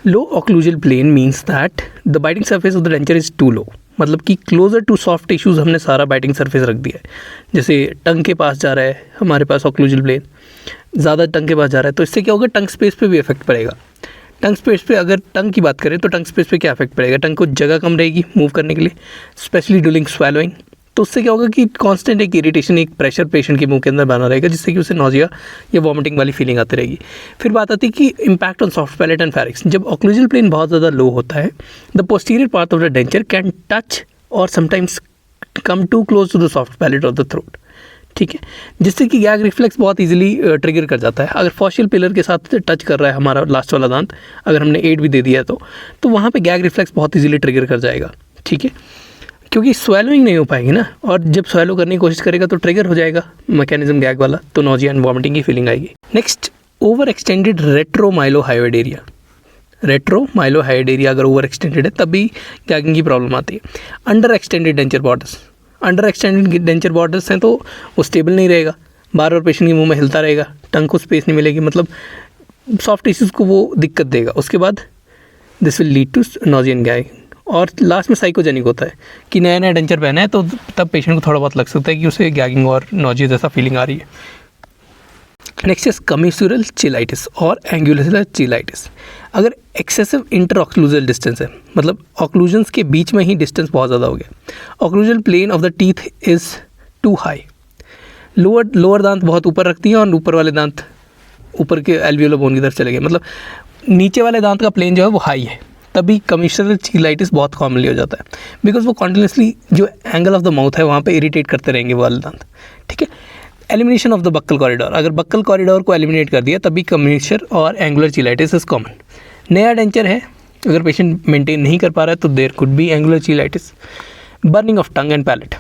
low occlusal plane means that the biting surface of the denture is too low, मतलब कि क्लोजर टू सॉफ्ट टिश्यूज़ हमने सारा बाइटिंग सरफेस रख दिया है। जैसे टंग के पास जा रहा है हमारे पास ऑक्लूजल प्लेन, ज़्यादा टंग के पास जा रहा है, तो इससे क्या होगा, टंग स्पेस पे भी इफेक्ट पड़ेगा। टंग स्पेस पे, अगर टंग की बात करें तो टंग स्पेस पे क्या इफेक्ट पड़ेगा, टंग को जगह कम रहेगी मूव करने के लिए, स्पेशली ड्यूरिंग स्वैलोइंग, तो उससे क्या होगा कि कांस्टेंट एक इरिटेशन, एक प्रेशर पेशेंट के मुंह के अंदर बना रहेगा, जिससे कि उसे नोजिया या वॉमिटिंग वाली फीलिंग आती रहेगी। फिर बात आती है कि impact on soft palate and pharynx. जब ऑक्लूजल प्लेन बहुत ज़्यादा लो होता है, the posterior part of the denture can touch और sometimes come too close to the soft palate of the throat, ठीक है, जिससे कि गैग रिफ्लेक्स बहुत इजीली ट्रिगर कर जाता है। अगर फॉशियल पिलर के साथ टच कर रहा है हमारा लास्ट वाला दांत, अगर हमने एड भी दे दिया है तो वहाँ पे गैग रिफ्लेक्स बहुत इजीली ट्रिगर कर जाएगा, ठीक है, क्योंकि स्वेलोइंग नहीं हो पाएगी ना, और जब स्वेलो करने की कोशिश करेगा तो ट्रिगर हो जाएगा मैकेनिज्म गैग वाला, तो नोजिया एंड वॉमिटिंग की फीलिंग आएगी। Next, over extended retromylohyoid area. Retromylohyoid area अगर ओवर एक्सटेंडेड है तब भी गैगिंग की प्रॉब्लम आती है। Under extended denture borders, under extended denture borders हैं तो वो स्टेबल नहीं रहेगा, बार बार पेशेंट के मुंह में हिलता रहेगा, टंग को स्पेस नहीं मिलेगी, मतलब सॉफ्ट टिश्यूज़ को वो दिक्कत देगा। उसके बाद this will lead to nausea and gagging. और लास्ट में साइकोजेनिक होता है कि नया नया डेंचर पहना है तो तब पेशेंट को थोड़ा बहुत लग सकता है कि उसे गैगिंग और नोजिया जैसा फीलिंग आ रही है। नेक्स्ट इज कमिसुरल चिलाइटिस और एंगुलर चिलाइटिस। अगर एक्सेसिव इंटर ऑक्लूजल डिस्टेंस है, मतलब ऑक्लूजन्स के बीच में ही डिस्टेंस बहुत ज़्यादा हो गया, occlusal plane of the teeth is too high, lower दांत बहुत ऊपर रखती हैं और ऊपर वाले दांत ऊपर के एल्वियोलर बोन की तरफ चले गए, मतलब नीचे वाले दांत का प्लेन जो है वो हाई है, तभी कमिसुरल चिलाइटिस बहुत कॉमनली हो जाता है, बिकॉज वो कॉन्टिन्यूसली जो एंगल ऑफ द माउथ है वहाँ पे इरिटेट करते रहेंगे वो वाले दांत, ठीक है। Elimination of the buccal corridor, अगर बक्कल कॉरिडोर को एलिमिनेट कर दिया तभी कमिसुरल और एंगुलर चिलाइटिस इज कॉमन। नया डेंचर है, अगर पेशेंट मेंटेन नहीं कर पा रहा है तो there could be angular cheilitis. Burning of tongue and palate,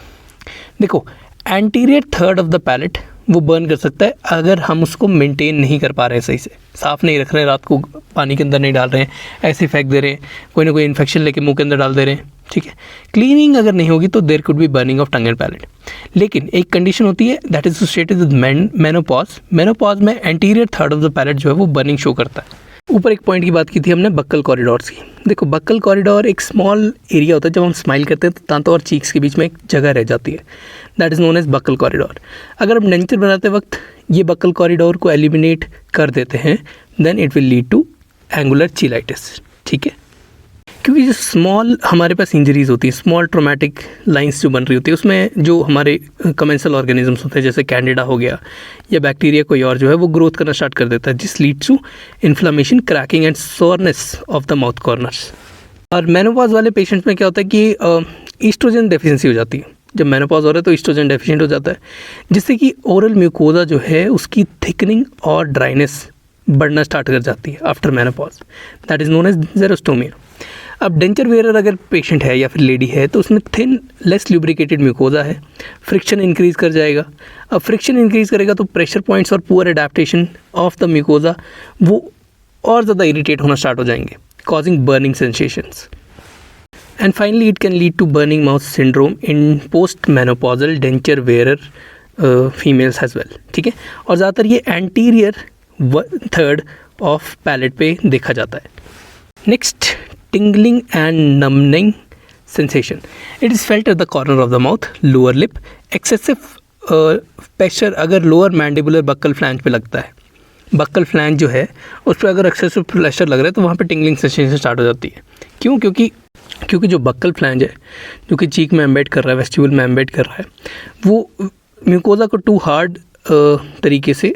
देखो anterior third of the palate वो बर्न कर सकता है अगर हम उसको मेंटेन नहीं कर पा रहे हैं, सही से साफ़ नहीं रख रहे हैं, रात को पानी के अंदर नहीं डाल रहे हैं, ऐसे फेंक दे रहे हैं, कोई ना कोई इन्फेक्शन लेके मुंह के अंदर डाल दे रहे हैं, ठीक है। क्लीनिंग अगर नहीं होगी तो there could be burning of tongue and palate. लेकिन एक कंडीशन होती है that is associated with menopause. Menopause में anterior third of the palate जो है वो बर्निंग शो करता है। ऊपर एक पॉइंट की बात की थी हमने बक्कल कॉरिडोर्स की। देखो बक्कल कॉरिडोर एक स्मॉल एरिया होता है, जब हम स्माइल करते हैं तो दांतों और चीक्स के बीच में एक जगह रह जाती है, that is known as buccal corridor. अगर हम डेंचर बनाते वक्त ये बक्कल कॉरिडोर को एलिमिनेट कर देते हैं then it will lead to angular cheilitis, ठीक है। क्योंकि जो स्मॉल हमारे पास इंजरीज होती हैं, स्मॉल ट्रोमेटिक लाइंस जो बन रही होती है, उसमें जो हमारे कमेंसल ऑर्गेनिजम्स होते हैं जैसे कैंडिडा हो गया या बैक्टीरिया कोई और जो है वो ग्रोथ करना स्टार्ट कर देता है, जिस leads to inflammation, cracking and soreness of the mouth corners. और मेनोपॉज वाले पेशेंट्स में क्या होता है कि ईस्ट्रोजन डेफिशिएंसी हो जाती है। जब मेनोपॉज हो रहा है तो ईस्ट्रोजन डेफिशिएंट हो जाता है, जिससे कि ओरल म्यूकोजा जो है उसकी थिकनिंग और ड्राइनेस बढ़ना स्टार्ट कर जाती है after menopause, that is known as xerostomia. अब डेंचर वेयर अगर पेशेंट है या फिर लेडी है तो उसमें थिन लेस ल्यूब्रिकेटेड म्यूकोजा है, फ्रिक्शन इंक्रीज़ कर जाएगा। अब फ्रिक्शन इंक्रीज़ करेगा तो प्रेशर पॉइंट्स और poor adaptation of the mucosa वो और ज़्यादा इरिटेट होना स्टार्ट हो जाएंगे, causing burning sensations. And finally it can lead to burning mouth syndrome in postmenopausal denture where females as well, ठीक है। और ज़्यादातर ये एंटीरियर थर्ड ऑफ पैलेट पे देखा जाता है। Next, tingling and numbing sensation. It is felt at the corner of the mouth, lower lip. Excessive pressure अगर lower mandibular buccal flange पे लगता है बक्कल फ्लैंज जो है उस पर अगर एक्सेसिव प्रेशर लग रहा है तो वहाँ पे टिंगलिंग सेंसेशन स्टार्ट हो जाती है। क्यों? क्योंकि जो बक्कल फ्लैंज है जो कि चीक में एम्बेड कर रहा है, वेस्टिब्यूल में एम्बेड कर रहा है, वो म्यूकोजा को टू हार्ड तरीके से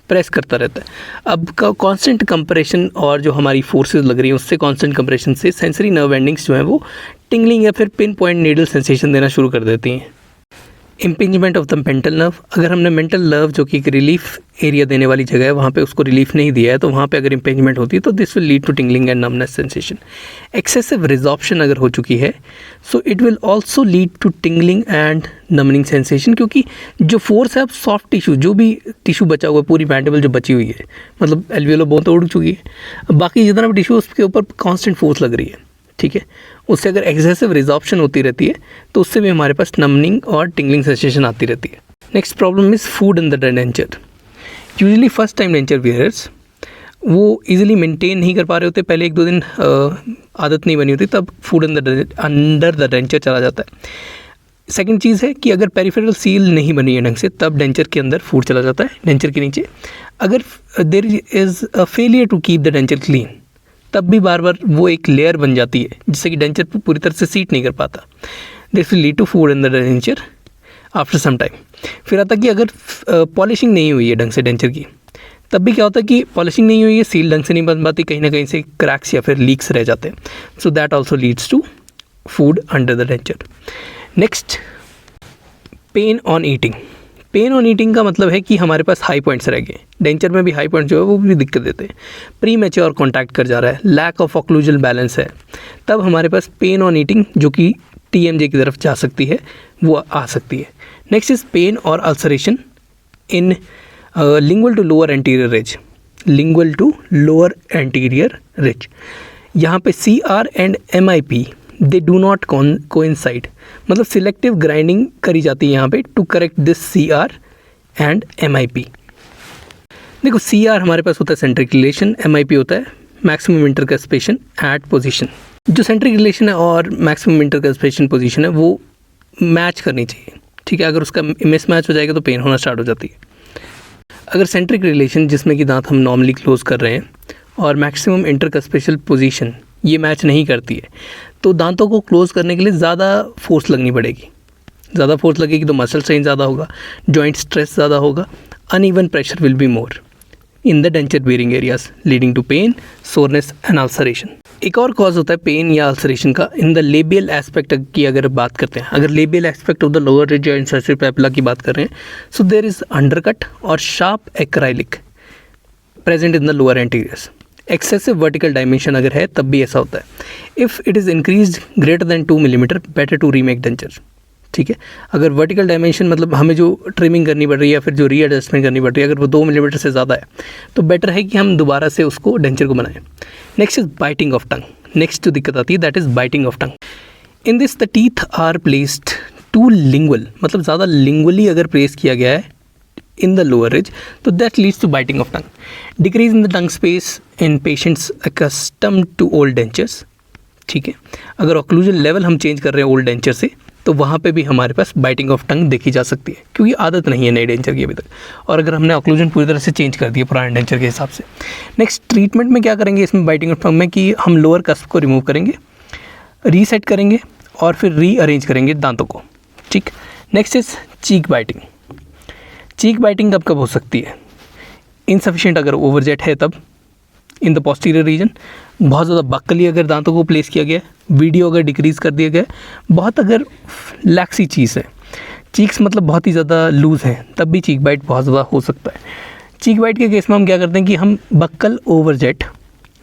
प्रेस करता रहता है। अब का कांस्टेंट कंप्रेशन और जो हमारी फोर्सेस लग रही हैं उससे कांस्टेंट कंप्रेशन से सेंसरी नर्व एंडिंग्स जो हैं वो टिंगलिंग या फिर पिन पॉइंट नीडल सेंसेशन देना शुरू कर देती हैं। Impingement of the mental nerve, अगर हमने मेंटल नर्व जो कि एक रिलीफ एरिया देने वाली जगह है वहाँ पे उसको रिलीफ नहीं दिया है तो वहाँ पे अगर इम्पिंजमेंट होती है तो this will lead to tingling and numbness sensation. Excessive resorption अगर हो चुकी है so it will also lead to tingling and numbing sensation, क्योंकि जो फोर्स है अब सॉफ्ट टिश्यू, जो भी टिश्यू बचा हुआ है, पूरी मैंडिबल जो बची हुई है, मतलब एल्वियोलर बोन तो उड़ चुकी है, अब बाकी जितना भी टिश्यू उसके ऊपर कॉन्स्टेंट फोर्स लग रही है, ठीक है। उससे अगर एक्सेसिव रिजॉर्प्शन होती रहती है तो उससे भी हमारे पास नमनिंग और टिंगलिंग सेंसेशन आती रहती है। Next problem is food in the denture. Usually first time denture wearers वो इजीली मेंटेन नहीं कर पा रहे होते, पहले 1-2 दिन आदत नहीं बनी होती, तब फूड अंडर द डेंचर चला जाता है। सेकंड चीज़ है कि अगर पेरिफेरल सील नहीं बनी है ढंग से तब डेंचर के अंदर फूड चला जाता है डेंचर के नीचे। अगर there is a failure to keep the denture clean तब भी बार बार वो एक लेयर बन जाती है जिससे कि डेंचर पूरी तरह से सीट नहीं कर पाता। This will lead to food in the denture after some time. फिर आता कि अगर पॉलिशिंग नहीं हुई है ढंग से डेंचर की तब भी क्या होता है कि पॉलिशिंग नहीं हुई है, सील ढंग से नहीं बन पाती, कहीं ना कहीं से क्रैक्स या फिर लीक्स रह जाते हैं। So that also leads to food under the denture. Next, pain on eating. Pain on eating का मतलब है कि हमारे पास हाई पॉइंट्स रह गए, डेंचर में भी हाई पॉइंट जो है वो भी दिक्कत देते हैं, प्री मैच्योर कॉन्टैक्ट कर जा रहा है, लैक ऑफ ऑक्लूजल बैलेंस है, तब हमारे पास पेन ऑन ईटिंग जो कि TMJ की तरफ जा सकती है वो आ सकती है। नेक्स्ट इज पेन और ulceration in lingual to lower anterior ridge. Lingual to lower anterior ridge, यहाँ पे CR and MIP they do not coincide, मतलब सिलेक्टिव ग्राइंडिंग करी जाती है यहाँ पे to correct this CR and MIP। देखो CR हमारे पास होता है सेंट्रिक रिलेशन, MIP होता है मैक्सिमम इंटरकस्पेशन एट पोजीशन। जो सेंट्रिक रिलेशन है और मैक्सिमम इंटरकस्पेशन पोजीशन है वो मैच करनी चाहिए, ठीक है। अगर उसका मिसमैच हो जाएगा तो पेन होना स्टार्ट हो जाती है। अगर सेंट्रिक रिलेशन जिसमें कि दांत हम नॉर्मली क्लोज कर रहे हैं और मैक्सिमम इंटरकस्पेशल पोजीशन ये मैच नहीं करती है तो दांतों को क्लोज करने के लिए ज़्यादा फोर्स लगनी पड़ेगी। ज़्यादा फोर्स लगेगी तो मसल स्ट्रेन ज़्यादा होगा, जॉइंट स्ट्रेस ज़्यादा होगा, uneven pressure will be more in the denture bearing areas leading to pain, soreness and ulceration. एक और कॉज होता है पेन या अल्सरेशन का इन द लेबियल एस्पेक्ट की अगर बात करते हैं, अगर labial aspect of the lower ridge या इंसर्सिव पैपिला की बात कर रहे हैं, सो देयर इज अंडरकट और sharp acrylic present in the lower anteriors. Excessive vertical dimension अगर है तब भी ऐसा होता है। If it is increase greater than 2 millimeter better to remake denture, ठीक है। अगर वर्टिकल डायमेंशन मतलब हमें जो ट्रिमिंग करनी पड़ रही है या फिर जो रीएडजस्टमेंट करनी पड़ रही है अगर वो 2 मिलीमीटर से ज़्यादा है तो बेटर है कि हम दोबारा से उसको डेंचर को बनाएं। Next is biting of tongue. Next जो दिक्कत आती है that is biting of tongue. In this the teeth are placed too lingual, मतलब ज़्यादा लिंगुअली अगर प्लेस किया गया है in the lower ridge तो that leads to biting of tongue. Decrease in the tongue space in patients accustomed to old dentures, ठीक है। अगर ऑक्लूजन लेवल हम चेंज कर रहे हैं ओल्ड डेंचर से तो वहाँ पे भी हमारे पास बाइटिंग ऑफ टंग देखी जा सकती है क्योंकि आदत नहीं है नई डेंचर की अभी तक, और अगर हमने ऑक्लूजन पूरी तरह से चेंज कर दिया पुराने डेंचर के हिसाब से। नेक्स्ट ट्रीटमेंट में क्या करेंगे इसमें बाइटिंग ऑफ टंग में कि हम लोअर कस्प को रिमूव करेंगे, रीसेट करेंगे और फिर रीअरेंज करेंगे दांतों को, ठीक। Next is cheek biting. Cheek biting कब हो सकती है? इनसफिशिएंट अगर ओवरजेट है तब, इन द पोस्टीरियर रीजन, बहुत ज़्यादा बक्कली अगर दांतों को प्लेस किया गया, वीडियो अगर डिक्रीज़ कर दिया गया, बहुत अगर लैक्सी चीज़ है, चीक्स मतलब बहुत ही ज़्यादा लूज़ है तब भी चीक बाइट बहुत ज़्यादा हो सकता है। चीक बाइट के केस में हम क्या करते हैं कि हम बक्कल ओवरजेट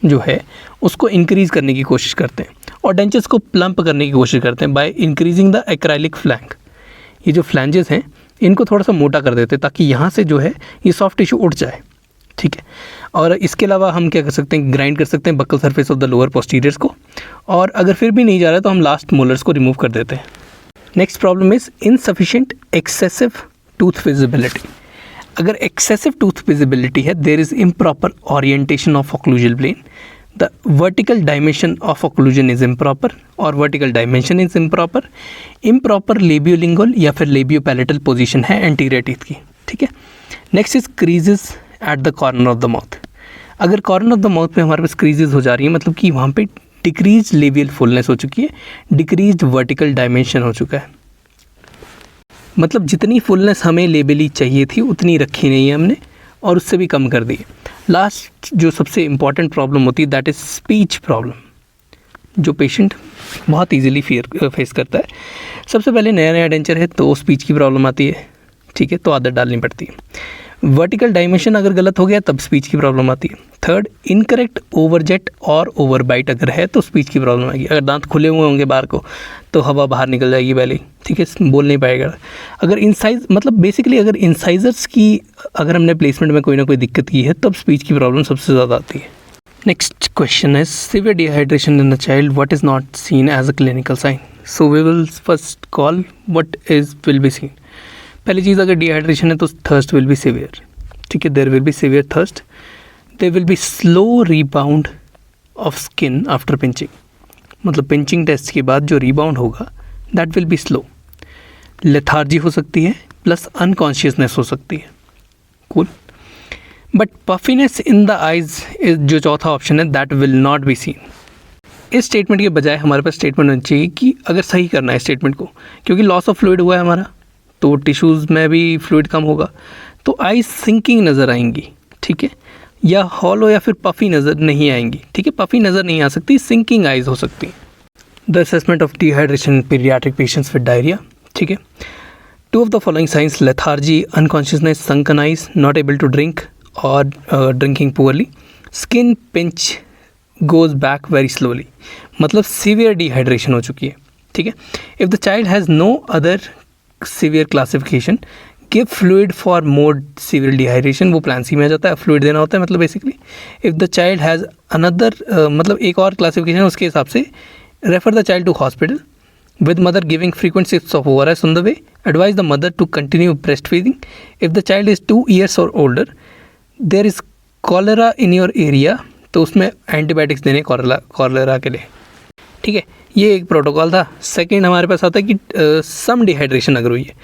जो है उसको इंक्रीज़ करने की कोशिश करते हैं और डेंचर्स को प्लम्प करने की कोशिश करते हैं by increasing the acrylic flank. ये जो फ्लैंजेस हैं इनको थोड़ा सा मोटा कर देते हैं ताकि यहाँ से जो है ये सॉफ्ट टिश्यू उठ जाए, ठीक है। और इसके अलावा हम क्या कर सकते हैं, ग्राइंड कर सकते हैं buccal surface of the lower posteriors को, और अगर फिर भी नहीं जा रहा है तो हम लास्ट मोलर्स को रिमूव कर देते हैं। Next problem is insufficient excessive tooth visibility. अगर एक्सेसिव टूथ विजिबिलिटी है there is improper orientation of occlusal plane, the vertical dimension of occlusion is improper और vertical dimension is improper, improper labiolingual या फिर labiopalatal position है anterior teeth की, ठीक है। Next is creases at the corner of the mouth. अगर corner of the mouth पे हमारे पास क्रीजेज हो जा रही है, मतलब कि वहाँ पे डिक्रीज लेबियल फुलनेस हो चुकी है, डिक्रीज वर्टिकल डायमेंशन हो चुका है, मतलब जितनी फुलनेस हमें लेबली चाहिए थी उतनी रखी नहीं है हमने और उससे भी कम कर दी। लास्ट जो सबसे इम्पॉर्टेंट प्रॉब्लम होती है दैट इज़ स्पीच प्रॉब्लम, जो पेशेंट बहुत इजीली फेस करता है। सबसे पहले नया नया डेंचर है तो स्पीच की प्रॉब्लम आती है, ठीक है, तो आदत डालनी पड़ती है। वर्टिकल डायमेंशन अगर गलत हो गया तब स्पीच की प्रॉब्लम आती है। थर्ड, इनकरेक्ट ओवरजेट और ओवरबाइट अगर है तो स्पीच की प्रॉब्लम आएगी। अगर दांत खुले हुए होंगे बाहर को तो हवा बाहर निकल जाएगी पहले ही, ठीक है, बोल नहीं पाएगा। अगर इंसाइज मतलब बेसिकली अगर इंसाइजर्स की अगर हमने प्लेसमेंट में कोई ना कोई दिक्कत की है तब स्पीच की प्रॉब्लम सबसे ज़्यादा आती है। नेक्स्ट क्वेश्चन है severe dehydration in a child, what is not seen as a clinical sign. So we will first call what is will be seen. पहली चीज़, अगर डिहाइड्रेशन है तो थर्स्ट विल बी सिवियर, ठीक है, there will be severe thirst, there will be slow rebound of skin after pinching, मतलब pinching test के बाद जो रीबाउंड होगा that will be slow. Lethargy हो सकती है प्लस अनकॉन्शियसनेस हो सकती है, cool. But puffiness in the eyes जो चौथा ऑप्शन है that will not be seen. इस स्टेटमेंट के बजाय हमारे पास स्टेटमेंट होनी चाहिए कि अगर सही करना है स्टेटमेंट को, क्योंकि लॉस ऑफ फ्लूइड हुआ है हमारा तो टिश्यूज़ में भी फ्लूइड कम होगा तो आइज सिंकिंग नज़र आएंगी, ठीक है, या हॉलो या फिर पफ़ी नज़र नहीं आएंगी, ठीक है, पफ़ी नज़र नहीं आ सकती, सिंकिंग आइज हो सकती है। The assessment of dehydration in paediatric patients with diarrhoea, ठीक है, two of the following science, lethargy, unconsciousness, sunken eyes, not able to drink or drinking poorly, skin pinch goes back very slowly, मतलब severe dehydration हो चुकी है, ठीक है। If the child has no other severe classification, give fluid for more severe dehydration, वो plan C में आ जाता है, फ्लूइड देना होता है मतलब basically. If the child has another मतलब एक और क्लासिफिकेशन उसके हिसाब से, refer the child to hospital with mother giving frequent sips of ORS on the way, advise the mother to continue breastfeeding. If the child is 2 years or older, there is cholera in your area, तो उसमें antibiotics देने cholera के लिए, ठीक है, ये एक protocol था। सेकंड हमारे पास आता है कि सम डिहाइड्रेशन अगर हुई है,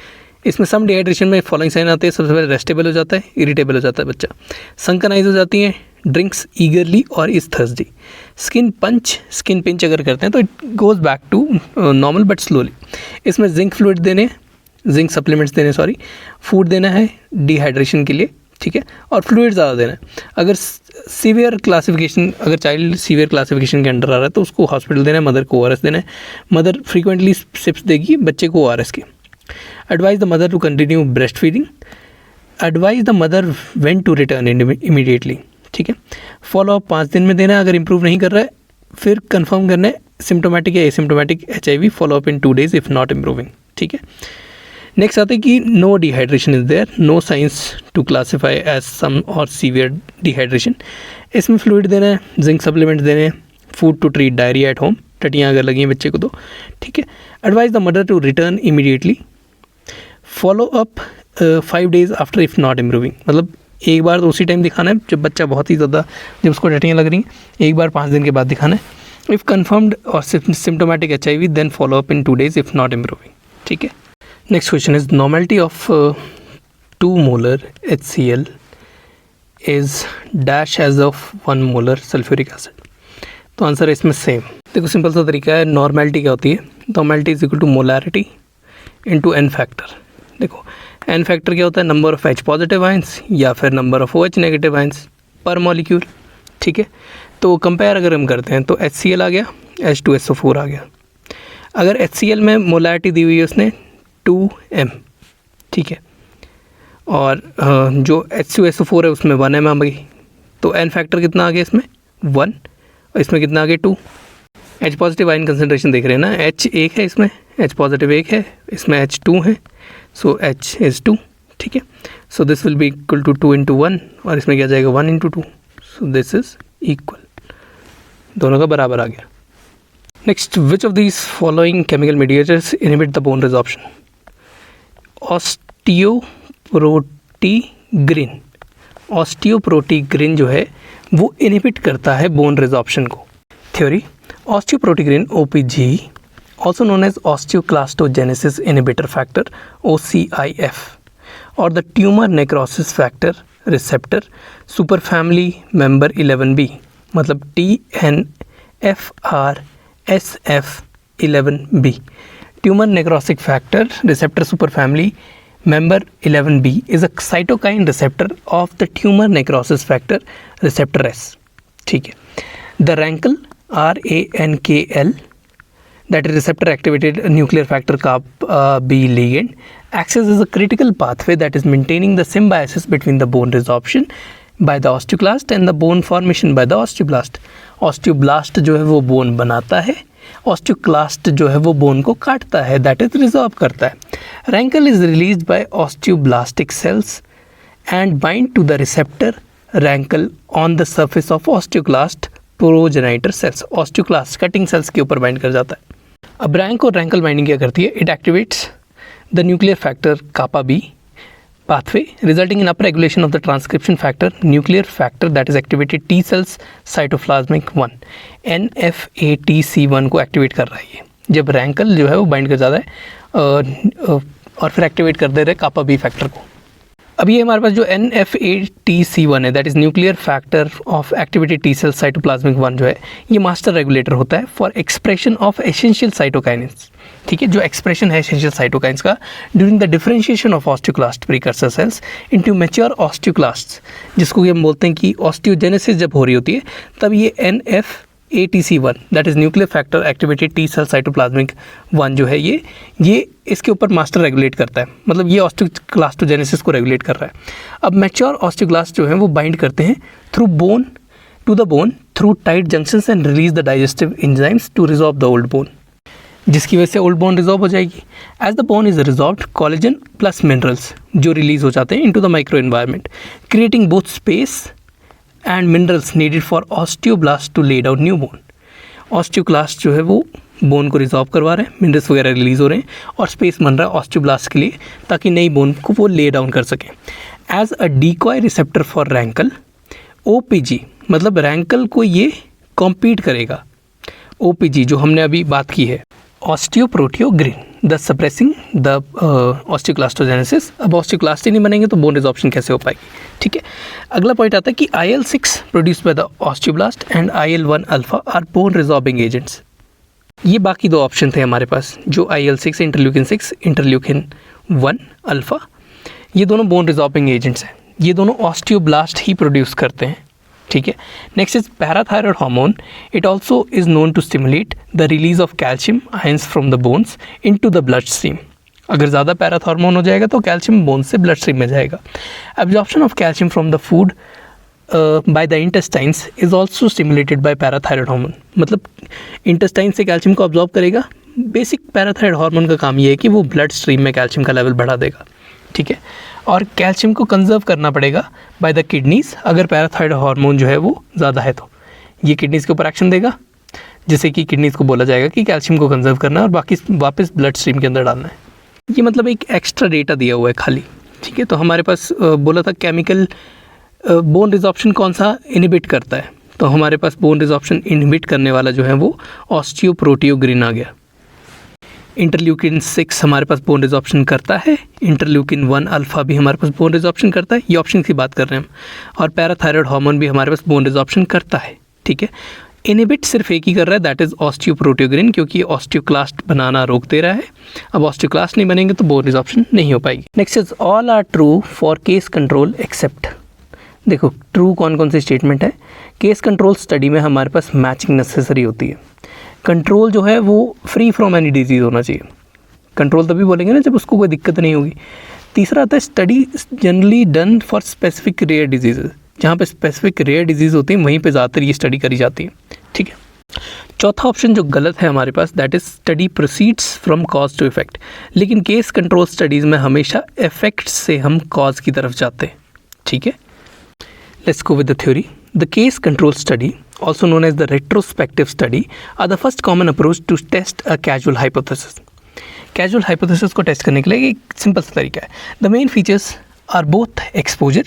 इसमें सम डिहाइड्रेशन में फॉलोइंग साइन आते हैं। सबसे पहले रेस्टेबल हो जाता है, इरिटेबल हो जाता है बच्चा, संकन आइज हो जाती हैं, ड्रिंक्स ईगरली और इज थर्स्टी, स्किन पिंच अगर करते हैं तो it goes back to normal but slowly. इसमें जिंक फ्लूइड देने, जिंक सप्लीमेंट्स देने, सॉरी, फूड देना है डिहाइड्रेशन के लिए, ठीक है, और फ्लूइड ज़्यादा देना है। अगर सीवियर क्लासिफिकेशन, अगर चाइल्ड सीवियर क्लासिफिकेशन के अंडर आ रहा है तो उसको हॉस्पिटल देना है, मदर को ORS देना है, मदर फ्रीक्वेंटली सिप्स देगी बच्चे को ORS के। Advise the mother to continue breast feeding, advise the mother when to return immediately, ठीक है। फॉलो अप 5 दिन में देना है, अगर इंप्रूव नहीं कर रहा है फिर कंफर्म करना है सिम्टोमेटिक या asymptomatic HIV, follow up in 2 days if not improving, ठीक है। नेक्स्ट आते हैं कि no dehydration is there, no signs to classify as some और सीवियर डिहाइड्रेशन। इसमें फ्लूइड देना है, जिंक सप्लीमेंट्स देने हैं, food to treat diarrhoea at home, टटियाँ अगर लगी हैं बच्चे को तो, ठीक है। Advise the mother to return immediately, follow up 5 days after if not improving, मतलब एक बार तो उसी टाइम दिखाना है जब बच्चा बहुत ही ज़्यादा, जब उसको टटियाँ लग रही हैं, एक बार 5 दिन के बाद दिखाना है। इफ़ कन्फर्म्ड और symptomatic HIV then follow up in 2 days if not improving, ठीक है। Next question is normality of 2 molar HCl is dash as of 1 molar sulphuric acid. तो आंसर है इसमें सेम। देखो सिंपल सा तरीका है, नॉर्मेलिटी क्या होती है, normality is equal to molarity into n factor. देखो n फैक्टर क्या होता है, number of H positive ions या फिर number of OH negative ions per molecule, ठीक है। तो कंपेयर अगर हम करते हैं तो HCl आ गया, H2SO4 आ गया। अगर HCl में मोलैरिटी दी हुई है उसने 2m, ठीक है, और जो H2SO4 है उसमें 1m आ गई, तो n फैक्टर कितना आ गया इसमें 1, और इसमें कितना आ गया 2। H पॉजिटिव आयन कंसनट्रेशन देख रहे हैं ना, H 1 है इसमें, H पॉजिटिव 1 है, इसमें H 2 है, सो H इज़ 2, ठीक है। So this will be equal to 2 into 1, और इसमें क्या जाएगा 1 into 2, so this is equal, दोनों का बराबर आ गया। Next, which of these following chemical mediators inhibit the bone resorption. Osteoprotegerin जो है वो इनहिबिट करता है बोन रिजॉर्प्शन को। Theory, osteoprotegerin OPG, also known as osteoclastogenesis inhibitor factor OCIF, or the tumor necrosis factor receptor super family member 11B, मतलब TNFRSF11B. Tumour necrosis factor receptor super family member 11B is a cytokine receptor of the tumor necrosis factor receptor S. ठीक है. The rankle RANKL, that is receptor activated nuclear factor B ligand, acts as a critical pathway that is maintaining the symbiosis between the bone resorption by the osteoclast and the bone formation by the osteoblast. Osteoblast जो है वो bone बनाता है, osteoclast जो है वो bone को काटता है, that is resorb करता है. Rankle is released by osteoblastic cells and bind to the receptor rankle on the surface of osteoclast progenitor cells. Osteoclast cutting cells के ऊपर बाइंड कर जाता है. अब रैंक और रैंकल बाइंडिंग क्या करती है? It activates the nuclear factor kappa B pathway resulting in upregulation of the transcription factor nuclear factor that is activated T cells cytoplasmic 1 NFATC1 को एक्टिवेट कर रहा है ये. जब रैंकल जो है वो बाइंड कर जाता है और फिर एक्टिवेट कर दे रहे कापा बी फैक्टर को. अब ये हमारे पास जो NFATC1 है that is nuclear factor of activated T cell cytoplasmic 1 जो है ये मास्टर रेगुलेटर होता है for expression of essential cytokines. ठीक है, जो एक्सप्रेशन है एसेंशियल साइटोकाइन्स का during the differentiation of osteoclast precursor cells into mature osteoclasts, जिसको हम बोलते हैं कि ऑस्टियोजेनेसिस जब हो रही होती है तब ये NFATC1 that is nuclear factor activated T cell cytoplasmic 1 जो है ये इसके ऊपर मास्टर रेगुलेट करता है, मतलब ये ऑस्टियोक्लास्टोजेनेसिस को रेगुलेट कर रहा है. अब मैच्योर ऑस्टियोक्लास्ट जो है वो बाइंड करते हैं through bone to the bone through tight junctions and release the digestive enzymes to resolve the old bone, जिसकी वजह से ओल्ड बोन रिजॉल्व हो जाएगी. As the bone is resolved collagen plus minerals जो रिलीज हो जाते हैं into the micro environment creating both space and minerals needed for osteoblast to lay down new bone. Osteoclast जो है वो बोन को रिजॉल्व करवा रहे हैं, मिनरल्स वगैरह रिलीज हो रहे हैं और स्पेस बन रहा है ऑस्टियोब्लास्ट के लिए ताकि नई बोन को वो ले डाउन कर सकें. As a decoy receptor for RANKL OPG, मतलब रैंकल को ये कॉम्पीट करेगा. OPG जो हमने अभी बात की है ऑस्टियोप्रोटियोग्रिन द सप्रेसिंग द ऑस्टियोक्लास्टोजेनेसिस. अब ऑस्टियोक्लास्ट ही नहीं बनेंगे तो बोन रिजॉर्प्शन कैसे हो पाएगी? ठीक है, अगला पॉइंट आता है कि IL-6 produced by the osteoblast and IL-1 alpha are bone resorbing agents. ये बाकी दो ऑप्शन थे हमारे पास जो IL-6 इंटरल्यूकिन 6 इंटरल्यूकिन 1 अल्फा, ये दोनों बोन रिजॉर्बिंग एजेंट्स हैं, ये दोनों ऑस्टियोब्लास्ट ही प्रोड्यूस करते हैं. ठीक है, next is parathyroid hormone. It also is known to stimulate the release of calcium ions from the bones into the blood stream. अगर ज़्यादा पैराथ हार्मोन हो जाएगा तो कैल्शियम बोन से ब्लड स्ट्रीम में जाएगा. Absorption of calcium from the food by the intestines is also stimulated by parathyroid hormone. मतलब इंटेस्टाइन से कैल्शियम को अब्जॉर्ब करेगा. बेसिक पैराथायरॉयड हार्मोन का काम ये है कि वो ब्लड स्ट्रीम में कैल्शियम का लेवल बढ़ा देगा. ठीक है, और कैल्शियम को कंजर्व करना पड़ेगा बाय द किडनीज. अगर पैराथायरॉयड हार्मोन जो है वो ज़्यादा है तो ये किडनीज़ के ऊपर एक्शन देगा, जिससे कि किडनीज़ को बोला जाएगा कि कैल्शियम को कंजर्व करना है और बाकी वापस ब्लड स्ट्रीम के अंदर डालना है. ये मतलब एक एक्स्ट्रा डेटा दिया हुआ है खाली. ठीक है, तो हमारे पास बोला था केमिकल बोन रिजॉर्प्शन कौन सा इनहिबिट करता है, तो हमारे पास बोन रिजॉर्प्शन इनहिबिट करने वाला जो है वो ऑस्टियोप्रोटियोग्रिन आ गया. इंटरल्यूकिन 6 हमारे पास बोन रिजॉर्प्शन करता है, इंटरल्यूकिन 1 अल्फा भी हमारे पास बोन रिजॉर्प्शन करता है, ये ऑप्शन की बात कर रहे हैं हम. और पैराथायरॉयड हार्मोन भी हमारे पास बोन रिजॉर्प्शन करता है. ठीक है, इनहिबिट सिर्फ एक ही कर रहा है दैट इज़ ऑस्टियोप्रोटियोग्रिन, क्योंकि ऑस्टियोक्लास्ट बनाना रोक दे रहा है. अब ऑस्टियोक्लास्ट नहीं बनेंगे तो बोन रिजॉर्प्शन नहीं हो पाएगी. Next is all are true for case control except. देखो ट्रू कौन कौन सी स्टेटमेंट है. केस कंट्रोल स्टडी में हमारे पास मैचिंग नेसेसरी होती है. कंट्रोल जो है वो फ्री फ्रॉम एनी डिजीज़ होना चाहिए. कंट्रोल तभी बोलेंगे ना जब उसको कोई दिक्कत नहीं होगी. तीसरा आता है study generally done for specific rare disease. जहाँ पे स्पेसिफिक रेयर डिजीज़ होती है वहीं पे ज़्यादातर ये स्टडी करी जाती है. ठीक है, चौथा ऑप्शन जो गलत है हमारे पास that is study proceeds from cause to effect. लेकिन केस कंट्रोल स्टडीज़ में हमेशा इफेक्ट से हम कॉज की तरफ जाते हैं. ठीक है, let's go with the theory. The case control study, also known as the retrospective study, are the first common approach to test a causal hypothesis. Causal hypothesis को टेस्ट करने के लिए एक सिंपल सा तरीका है. The main features are both exposure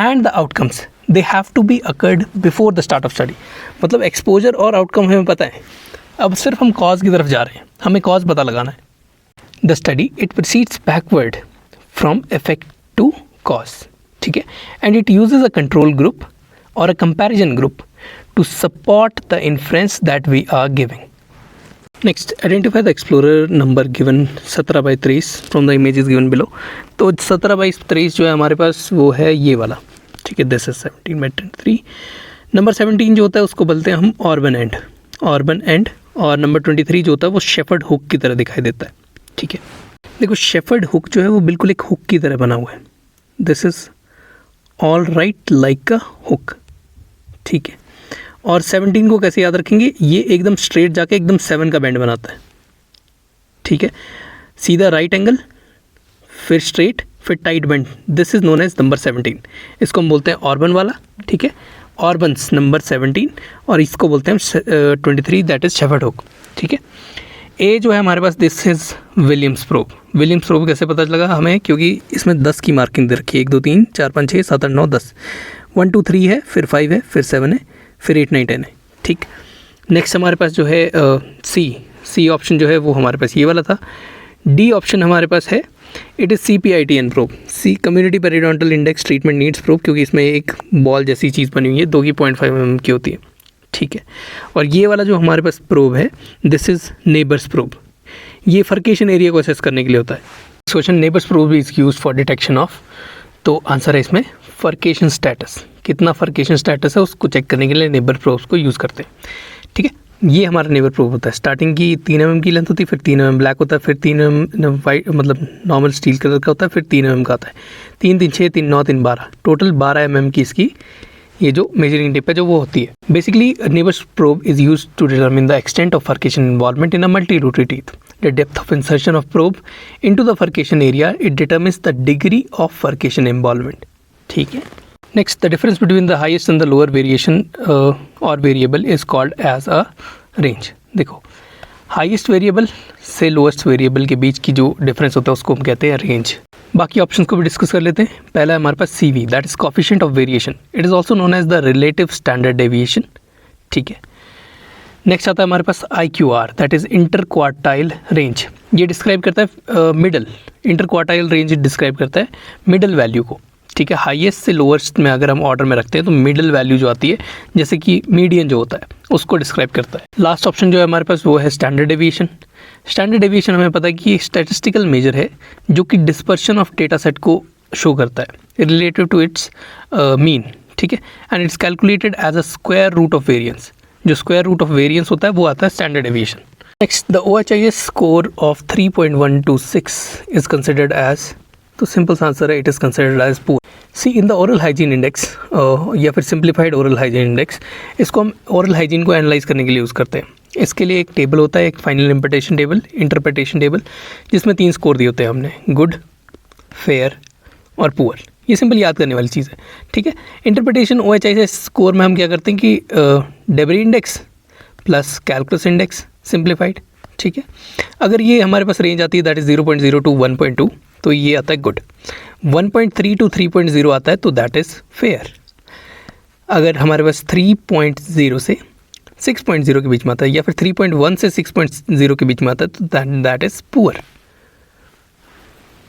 and the outcomes. They have to be occurred before the start of study. मतलब exposure और outcome हमें पता है. अब सिर्फ हम cause की तरफ जा रहे हैं, हमें cause पता लगाना है. The study it proceeds backward from effect to cause. ठीक है, and it uses a control group और a comparison group to support the inference that we are giving. Next, identify the explorer number given 17/23 from the images given below. तो 17/23 जो है हमारे पास वो है ये वाला, ठीक है, दिस इज 17/23. नंबर 17 जो होता है उसको बोलते हैं हम ऑर्बन एंड, और नंबर 23 जो होता है वो शेफर्ड हुक की तरह दिखाई देता है. ठीक है, देखो शेफर्ड हुक जो है वो बिल्कुल एक हुक की तरह बना हुआ है. This is all right like a hook. ठीक है, और 17 को कैसे याद रखेंगे, ये एकदम स्ट्रेट जाके एकदम 7 का बैंड बनाता है. ठीक है, सीधा राइट एंगल, फिर स्ट्रेट, फिर tight band. This is known as number 17. इसको हम बोलते हैं ऑर्बन वाला. ठीक है, ऑर्बन्स नंबर 17, और इसको बोलते हैं 23 दैट इज शेफर्ड हुक. ठीक है, ए जो है हमारे पास this is Williams probe. Williams probe कैसे पता लगा हमें, क्योंकि इसमें 10 की मार्किंग दे रखी है. 1 2 3 4 5 6 7 8 9 10. 1 2 3 है, फिर 5 है, फिर 7 है, फिर 8 9 10 है. ठीक, नेक्स्ट हमारे पास जो है सी ऑप्शन जो है वो हमारे पास ये वाला था. डी ऑप्शन हमारे पास है, it is CPITN probe, C community periodontal index treatment needs probe, क्योंकि इसमें एक बॉल जैसी चीज़ बनी हुई है 2 की 0.5 mm की होती है. ठीक है, और ये वाला जो हमारे पास प्रोब है दिस इज़ नेबर्स प्रोब. ये फर्केशन एरिया को असेस करने के लिए होता है. Question, neighbours probe is use for detection of, तो आंसर है इसमें फर्केशन स्टेटस. कितना फर्केशन स्टेटस है उसको चेक करने के लिए नेबर प्रोब्स को यूज़ करते हैं. ठीक है, ये हमारा नेबर प्रोब होता है. स्टार्टिंग की 3 mm की लेंथ होती है, फिर 3 mm ब्लैक होता है, फिर 3 mm वाइट मतलब नॉर्मल स्टील कलर का होता है, फिर 3 mm का आता है. 3 3 6 3 9 3 12, टोटल 12 mm की इसकी ये जो मेजरिंग टिप है जो वो होती है. Basically Nabers probe is use to determine the extent of furcation involvement in a multi rooted teeth. The depth of insertion of probe into the furcation area, it determines the degree of furcation involvement. ठीक है, next, the difference between the highest and the lower variation और variable is called as a range. देखो, highest variable से lowest variable के बीच की जो difference होता है उसको हम कहते हैं रेंज. बाकी ऑप्शंस को भी डिस्कस कर लेते हैं. पहला है हमारे पास CV, that is coefficient of variation. It is also known as the relative standard deviation. ठीक है, नेक्स्ट आता है हमारे पास IQR, that is interquartile range. ये डिस्क्राइब करता है middle, interquartile range describe करता है मिडल वैल्यू को. ठीक है, हाईएस्ट से लोअर्स्ट में अगर हम ऑर्डर में रखते हैं तो मिडिल वैल्यू जो आती है, जैसे कि मीडियन जो होता है, उसको डिस्क्राइब करता है. लास्ट ऑप्शन जो है हमारे पास वो है स्टैंडर्ड डेविएशन. स्टैंडर्ड डेविएशन हमें पता है कि स्टैटिस्टिकल मेजर है जो कि डिस्पर्शन ऑफ डेटा सेट को शो करता है रिलेटिव टू इट्स मीन. ठीक है, and it's calculated as a square root of variance. जो स्क्वायर रूट ऑफ वेरिएंस होता है वो आता है standard deviation. Next, the OHIS score of 3.126 is considered as, तो सिंपल आंसर है it is considered as poor. See in the oral hygiene index या फिर सिंप्लीफाइड ओरल हाइजीन इंडेक्स, इसको हम ओरल हाइजीन को एनालाइज करने के लिए यूज़ करते हैं. इसके लिए एक टेबल होता है, एक फाइनल इंटरप्रिटेशन टेबल, जिसमें 3 स्कोर दिए होते हैं हमने, गुड, फेयर और पुअर. ये सिंपल याद करने वाली चीज़ है. ठीक है, इंटरप्रिटेशन OHIS स्कोर में हम क्या करते हैं कि debris index plus calculus index simplified. ठीक है, अगर ये हमारे पास रेंज आती है दैट इज़ 0.0 to 1.2, तो ये आता है गुड. 1.3 to 3.0 आता है तो दैट इज़ फेयर. अगर हमारे पास 3.0 से 6.0 के बीच में आता है, या फिर 3.1 से 6.0 के बीच में आता है, तो दैट इज़ पुअर.